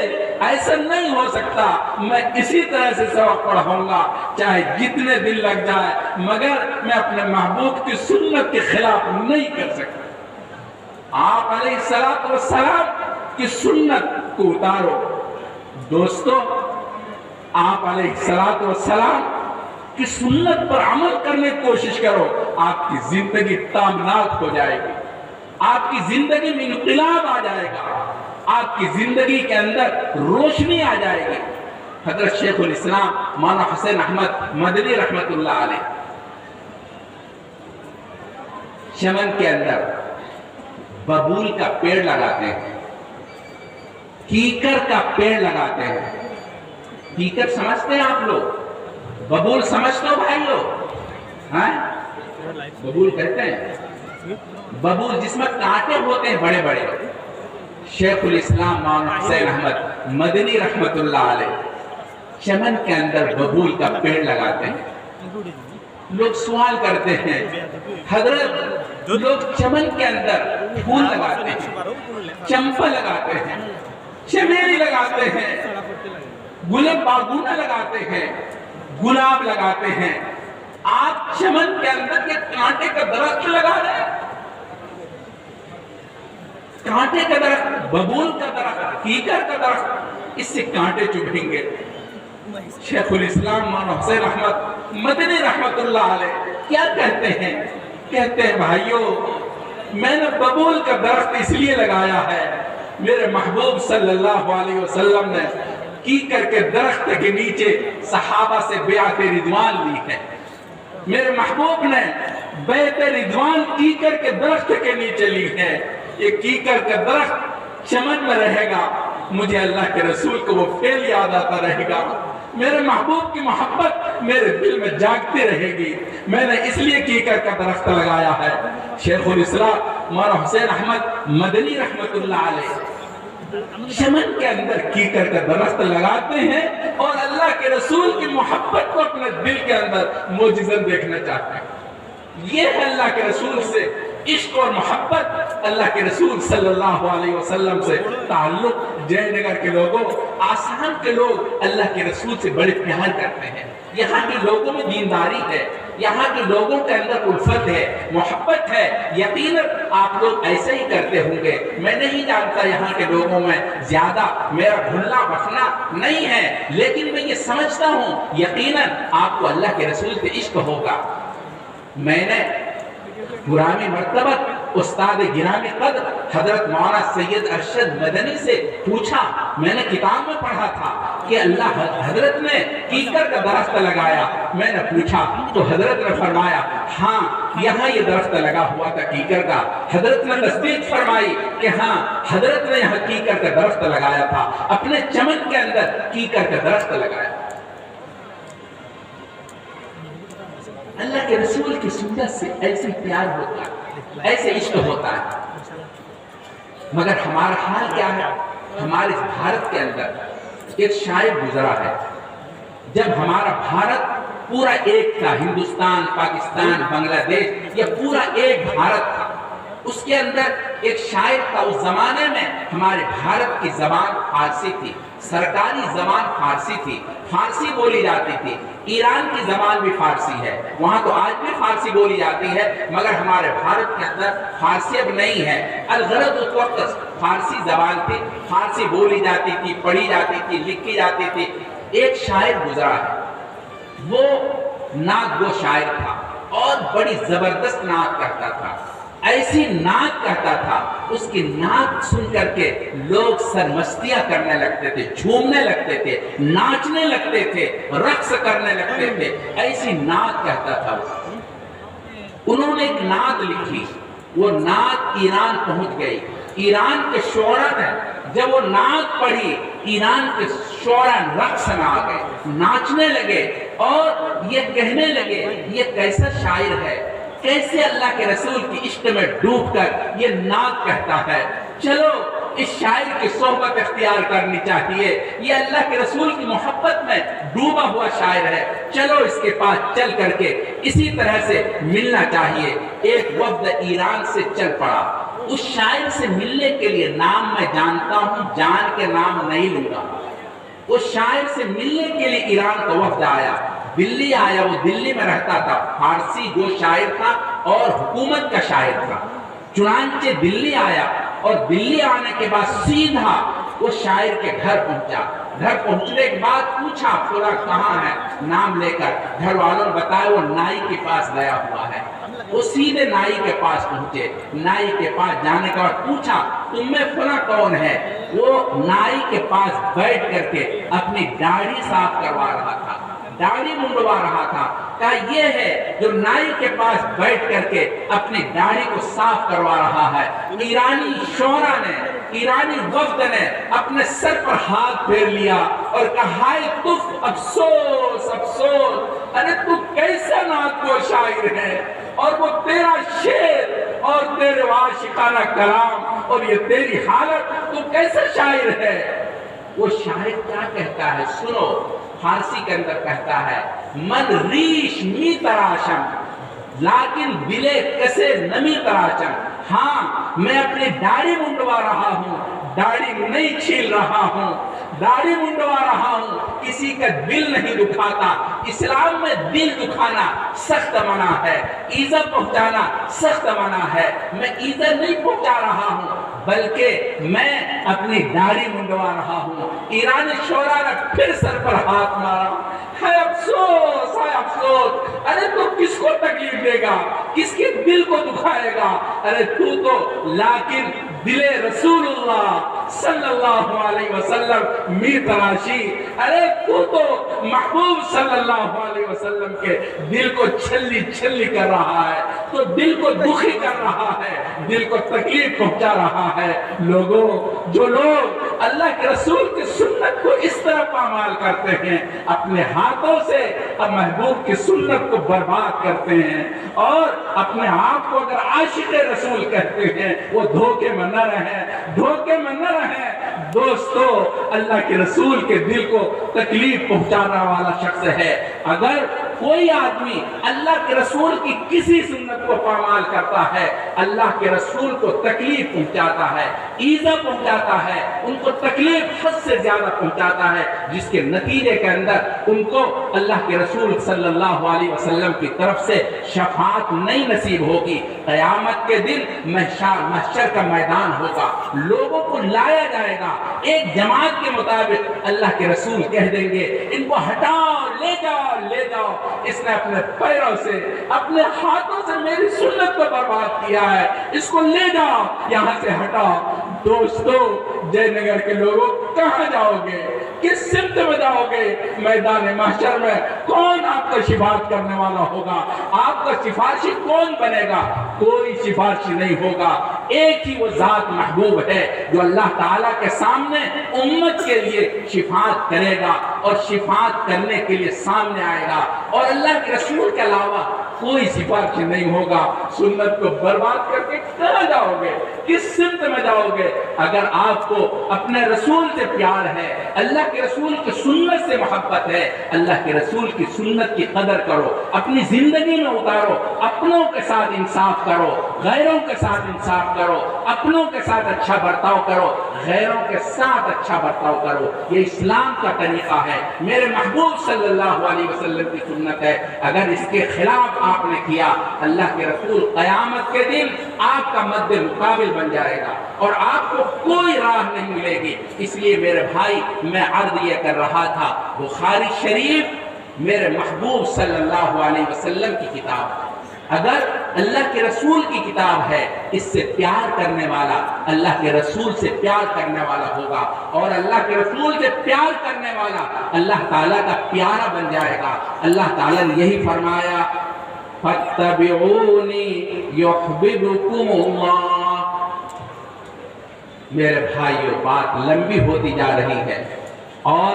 ایسا نہیں ہو سکتا، میں اسی طرح سے سبق پڑھاؤں گا چاہے جتنے دن لگ جائے، مگر میں اپنے محبوب کی سنت کے خلاف نہیں کر سکتا۔ آپ علیہ السلام کی سنت کو اتارو دوستو، آپ علیہ السلام کی سنت پر عمل کرنے کی کوشش کرو، آپ کی زندگی تامناک ہو جائے گی، آپ کی زندگی میں انقلاب آ جائے گا، آپ کی زندگی کے اندر روشنی آ جائے گی۔ حضرت شیخ الاسلام مولانا حسین احمد مدنی رحمت اللہ علیہ چمن کے اندر ببول کا پیڑ لگاتے ہیں، کیکر کا پیڑ لگاتے ہیں۔ کیکر سمجھتے ہیں آپ لوگ؟ ببول سمجھتے ہو بھائی لوگ؟ ہاں ببول کہتے ہیں، ببول جس میں کانٹے ہوتے ہیں بڑے بڑے۔ شیخ الاسلام مولانا حسین احمد مدنی رحمت اللہ علیہ چمن کے اندر ببول کا پیڑ لگاتے ہیں۔ لوگ سوال کرتے ہیں حضرت لوگ چمن کے اندر پھول لگاتے ہیں، چمپا لگاتے ہیں، چمیلی لگاتے ہیں، گلاب باغونا لگاتے ہیں، گلاب لگاتے ہیں، آپ چمن کے اندر کے کانٹے کا درخت لگا رہے ہیں؟ کانٹے کا درخت، ببول کا درخت، کیکر کا درخت، اس سے کانٹے چبھیں گے۔ شیخ الاسلام مولانا حسین احمد مدنی رحمت اللہ علیہ کیا کہتے ہیں؟ کہتے ہیں بھائیوں میں نے ببول کا درخت اس لیے لگایا ہے، میرے محبوب صلی اللہ علیہ وسلم نے کیکر کے درخت کے نیچے صحابہ سے بیعت رضوان لی ہے، میرے محبوب نے بیعت رضوان کیکر کے درخت کے نیچے لی ہے۔ یہ کیکر کا درخت چمن میں رہے گا، مجھے اللہ کے رسول کو وہ فعل یاد آتا رہے گا، میرے محبوب کی محبت میرے دل میں جاگتی رہے گی، میں نے اس لیے کیکر کا درخت لگایا ہے۔ شیخ الاسلام مولانا حسین احمد مدنی رحمت اللہ علیہ چمن کے اندر کیکر کا درخت لگاتے ہیں اور اللہ کے رسول کی محبت کو اپنے دل کے اندر معجزہ دیکھنا چاہتے ہیں۔ یہ ہے اللہ کے رسول سے عشق اور محبت، اللہ کے رسول صلی اللہ علیہ وسلم سے تعلق۔ جے نگر کے لوگوں، آسام کے لوگ اللہ کے رسول سے بڑے پیار کرتے ہیں، یہاں کے لوگوں میں دینداری ہے، یہاں کے لوگوں کے اندر الفت ہے، محبت ہے، یقیناً آپ لوگ ایسے ہی کرتے ہوں گے۔ میں نہیں جانتا یہاں کے لوگوں میں زیادہ میرا بھولنا بخنا نہیں ہے، لیکن میں یہ سمجھتا ہوں یقیناً آپ کو اللہ کے رسول سے عشق ہوگا۔ میں نے گرامی مرتبت استاد گرامی قدر حضرت مولانا سید ارشد مدنی سے پوچھا، میں نے کتاب میں پڑھا تھا کہ اللہ حضرت نے کیکر کا درخت لگایا، میں نے پوچھا تو حضرت نے فرمایا ہاں یہاں یہ درخت لگا ہوا تھا کیکر کا۔ حضرت نے تصدیق فرمائی کہ ہاں حضرت نے یہاں کیکر کا درخت لگایا تھا، اپنے چمن کے اندر کیکر کا درخت لگایا۔ اللہ کے رسول کی سنت سے ایسے پیار ہوتا ہے، ایسے عشق ہوتا ہے، مگر ہمارا حال کیا ہے؟ ہمارے بھارت کے اندر ایک شاعر گزرا ہے، جب ہمارا بھارت پورا ایک تھا، ہندوستان، پاکستان، بنگلہ دیش، یہ پورا ایک بھارت تھا، اس کے اندر ایک شاعر تھا۔ اس زمانے میں ہمارے بھارت کی زبان فارسی تھی، سرکاری زبان فارسی تھی، فارسی بولی جاتی تھی۔ ایران کی زبان بھی فارسی ہے، وہاں تو آج بھی فارسی بولی جاتی ہے، مگر ہمارے بھارت کے اندر فارسی اب نہیں ہے۔ الغرض اس وقت فارسی زبان تھی، فارسی بولی جاتی تھی، پڑھی جاتی تھی، لکھی جاتی تھی۔ ایک شاعر گزرا ہے، وہ نعت گو شاعر تھا اور بڑی زبردست نعت کرتا تھا، ایسی نعت کہتا تھا، اس کی نعت سن کر کے لوگ سرمستیاں کرنے لگتے تھے، جھومنے لگتے تھے، ناچنے لگتے تھے، رقص کرنے لگتے تھے، ایسی نعت کہتا تھا۔ انہوں نے ایک نعت لکھی، وہ نعت ایران پہنچ گئی، ایران کے شعراء نے جب وہ نعت پڑھی، ایران کے شعراء رقص میں آ گئے، ناچنے لگے اور یہ کہنے لگے یہ کیسا شاعر ہے، کیسے اللہ کے رسول کی عشق میں ڈوب کر یہ نعت کہتا ہے۔ چلو اس شاعر کی صحبت اختیار کرنی چاہیے، یہ اللہ کے رسول کی محبت میں ڈوبا ہوا شاعر ہے، چلو اس کے پاس چل کر کے اسی طرح سے ملنا چاہیے۔ ایک وفد ایران سے چل پڑا، اس شاعر سے ملنے کے لیے، نام میں جانتا ہوں، جان کے نام نہیں لوں گا، اس شاعر سے ملنے کے لیے ایران کا وفد آیا، دلی آیا، وہ دلی میں رہتا تھا، فارسی جو شاعر تھا اور حکومت کا شاعر تھا، چنانچہ دلی آیا اور دلی آنے کے بعد سیدھا وہ شاعر کے گھر پہنچا۔ گھر پہنچنے کے بعد پوچھا فلاں کہاں ہے، نام لے کر گھر والوں نے بتایا وہ نائی کے پاس گیا ہوا ہے۔ وہ سیدھے نائی کے پاس پہنچے، نائی کے پاس جانے کے بعد پوچھا تم میں فلاں کون ہے؟ وہ نائی کے پاس بیٹھ کر کے اپنی داڑھی صاف کروا رہا تھا، داڑھی منڈوا رہا تھا۔ کہا یہ ہے جو نائی کے پاس بیٹھ کر کے اپنی داڑھی کو صاف کروا رہا ہے۔ ایرانی شعراء نے، ایرانی وفد نے اپنے سر پر ہاتھ پھیر لیا اور کہا ہائے تف، افسوس افسوس، ارے تو کیسا نعت گو شاعر ہے، اور وہ تیرا شعر اور تیرے عاشقانہ کلام اور یہ تیری حالت، تو کیسا شاعر ہے۔ وہ شاعر کیا کہتا ہے سنو، فارسی کے اندر کہتا ہے من ریش می تراشم لیکن دلے کسے نمی تراشم۔ ہاں میں اپنی داڑھی منڈوا رہا ہوں، داڑھی نہیں چھیل رہا ہوں، داڑھی منڈوا رہا ہوں، کسی کا دل نہیں دکھاتا۔ اسلام میں دل دکھانا سخت منع ہے، ایذا پہنچانا سخت منع ہے۔ میں ایذا نہیں پہنچا رہا ہوں بلکہ میں اپنی داڑھی منڈوا رہا ہوں۔ ایرانی شعراء نے پھر سر پر ہاتھ مارا، ہے افسوس، ہے افسوس، ارے تو کس کو تکلیف دے گا، کس کی دل کو دکھائے گا، ارے تو لیکن دل رسول اللہ صلی اللہ علیہ وسلم می تراشی، ارے تو محبوب صلی اللہ علیہ وسلم کے دل کو چھلی چھلی کر رہا ہے، تو دل کو دکھی کر رہا ہے، دل کو تکلیف پہنچا رہا ہے۔ لوگوں، جو لوگ اللہ کے رسول کی سنت کو اس طرح پامال کرتے ہیں، اپنے ہاتھوں سے محبوب کی سنت کو برباد کرتے ہیں، اور اپنے آپ کو اگر عاشق رسول کہتے ہیں، وہ دھوکے میں نہ رہیں، دھوکے میں نہ رہیں۔ دوستو، اللہ کے رسول کے دل کو تکلیف پہنچانے والا شخص ہے۔ اگر کوئی آدمی اللہ کے رسول کی کسی سنت کو پامال کرتا ہے، اللہ کے رسول کو تکلیف پہنچاتا ہے، ایذا پہنچاتا ہے، ان کو تکلیف حد سے زیادہ پہنچاتا ہے، جس کے نتیجے کے اندر ان کو اللہ کے رسول صلی اللہ علیہ وسلم کی طرف سے شفاعت نہیں نصیب ہوگی۔ قیامت کے دن محشر کا میدان ہوگا، لوگوں کو لایا جائے گا، ایک جماعت کے مطابق اللہ کے رسول کہہ دیں گے ان کو ہٹاؤ، لے جاؤ، لے جاؤ، اس نے اپنے پیروں سے، اپنے ہاتھوں سے میری سنت کو برباد کیا ہے، اس کو لے جاؤ، یہاں سے ہٹاؤ۔ دوستو، جے نگر کے لوگوں کہاں جاؤ گے؟ کس سمت میں جاؤ گے؟ میدان محشر میں کون آپ کا شفاعت کرنے والا ہوگا؟ آپ کا سفارشی کون بنے گا؟ کوئی سفارشی نہیں ہوگا۔ ایک ہی وہ ذات محبوب ہے جو اللہ تعالیٰ کے سامنے امت کے لیے شفاعت کرے گا اور شفاعت کرنے کے لیے سامنے آئے گا، اور اللہ کے رسول کے علاوہ کوئی سفارش نہیں ہوگا۔ سنت کو برباد کر کے کہاں جاؤ گے؟ کس سمت میں جاؤ گے؟ اگر آپ کو اپنے رسول سے پیار ہے، اللہ کے رسول کی سنت سے محبت ہے، اللہ کے رسول کی سنت کی قدر کرو، اپنی زندگی میں اتارو، اپنوں کے ساتھ انصاف کرو، غیروں کے ساتھ انصاف کرو، اپنوں کے ساتھ اچھا برتاؤ کرو، غیروں کے ساتھ اچھا برتاؤ کرو۔ یہ اسلام کا طریقہ ہے، میرے محبوب صلی اللہ علیہ وسلم کی سنت ہے۔ اگر اس کے خلاف آپ نے کیا، اللہ کے رسول قیامت کے دن آپ کا مد مقابل بن جائے گا اور آپ کو کوئی راہ نہیں ملے گی۔ اس لیے میرے بھائی، میں عرض یہ کر رہا تھا، بخاری شریف میرے محبوب صلی اللہ علیہ وسلم کی کتاب ہے۔ اگر اللہ کے رسول کی کتاب ہے، اس سے پیار کرنے والا اللہ کے رسول سے پیار کرنے والا ہوگا، اور اللہ کے رسول سے پیار کرنے والا اللہ تعالیٰ کا پیارا بن جائے گا۔ اللہ تعالیٰ نے یہی فرمایا، فَاتَّبِعُونِي يُحْبِبْكُمُ اللَّهُ۔ میرے بھائیو، بات لمبی ہوتی جا رہی ہے، اور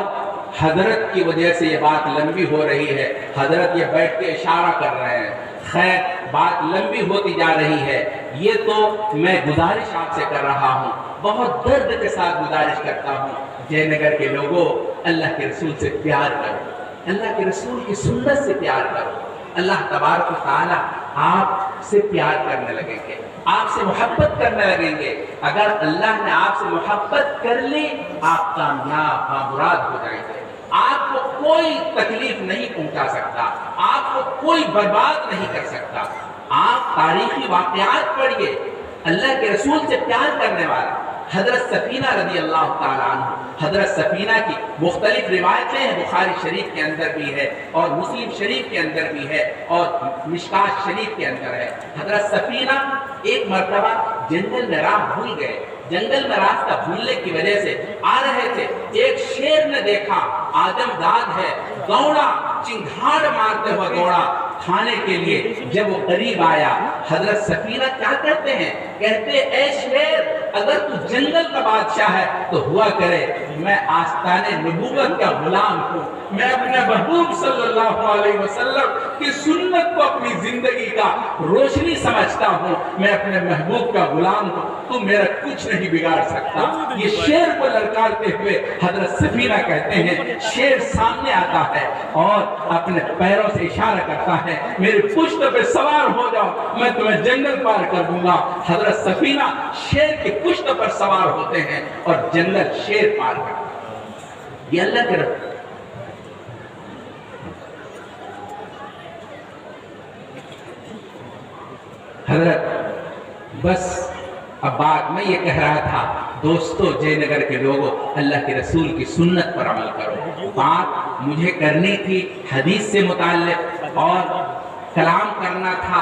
حضرت کی وجہ سے یہ بات لمبی ہو رہی ہے۔ حضرت یہ بیٹھ کے اشارہ کر رہے ہیں، خیر بات لمبی ہوتی جا رہی ہے۔ یہ تو میں گزارش آپ سے کر رہا ہوں، بہت درد کے ساتھ گزارش کرتا ہوں، جے نگر کے لوگوں، اللہ کے رسول سے پیار کرو، اللہ کے رسول کی سنت سے پیار کرو۔ اللہ تبارک و تعالیٰ آپ سے پیار کرنے لگیں گے، آپ سے محبت کرنے لگیں گے۔ اگر اللہ نے آپ سے محبت کر لی، آپ کامیاب بامراد ہو جائیں گے۔ آپ کو کوئی تکلیف نہیں پہنچا سکتا، آپ کو کوئی برباد نہیں کر سکتا۔ آپ تاریخی واقعات پڑھیے، اللہ کے رسول سے پیار کرنے والا حضرت سفینہ رضی اللہ تعالیٰ عنہ، حضرت سفینہ کی مختلف روایتیں ہیں، بخاری شریف کے اندر بھی ہے اور مسلم شریف کے اندر بھی ہے اور مشکات شریف کے اندر ہے۔ حضرت سفینہ ایک مرتبہ جنگل میں راہ بھول گئے، جنگل میں راستہ بھولنے کی وجہ سے آ رہے تھے، ایک شیر نے دیکھا، آدم داد ہے، دوڑا، چنگھاڑ مارتے ہوئے دوڑا کھانے کے لیے۔ جب وہ قریب آیا، حضرت سفینہ کیا کہتے ہیں؟ کہتے، اے شیر، اگر تو جنگل کا بادشاہ ہے تو ہوا کرے، میں آستانے نبوت کا غلام ہوں، میں اپنے محبوب صلی اللہ علیہ وسلم کی سنت کو اپنی زندگی کا روشنی سمجھتا ہوں، میں اپنے محبوب کا غلام ہوں، تو میرا کچھ نہیں بگاڑ سکتا۔ یہ شیر کو للکارتے ہوئے حضرت سفینہ کہتے ہیں، شیر سامنے آتا ہے اور اپنے پیروں سے اشارہ کرتا ہے، میرے پشت پہ سوار ہو جاؤ، میں تمہیں جنگل پار کر دوں گا۔ حضرت سفینہ شیر کی پشت پر سوار ہوتے ہیں اور جنگل شیر پار کرتے ہیں۔ یہ اللہ کے رب۔ حضرت بس اب بات میں یہ کہہ رہا تھا، دوستو، جے نگر کے لوگوں، اللہ کے رسول کی سنت پر عمل کرو۔ بات مجھے کرنی تھی حدیث سے متعلق، اور کلام کرنا تھا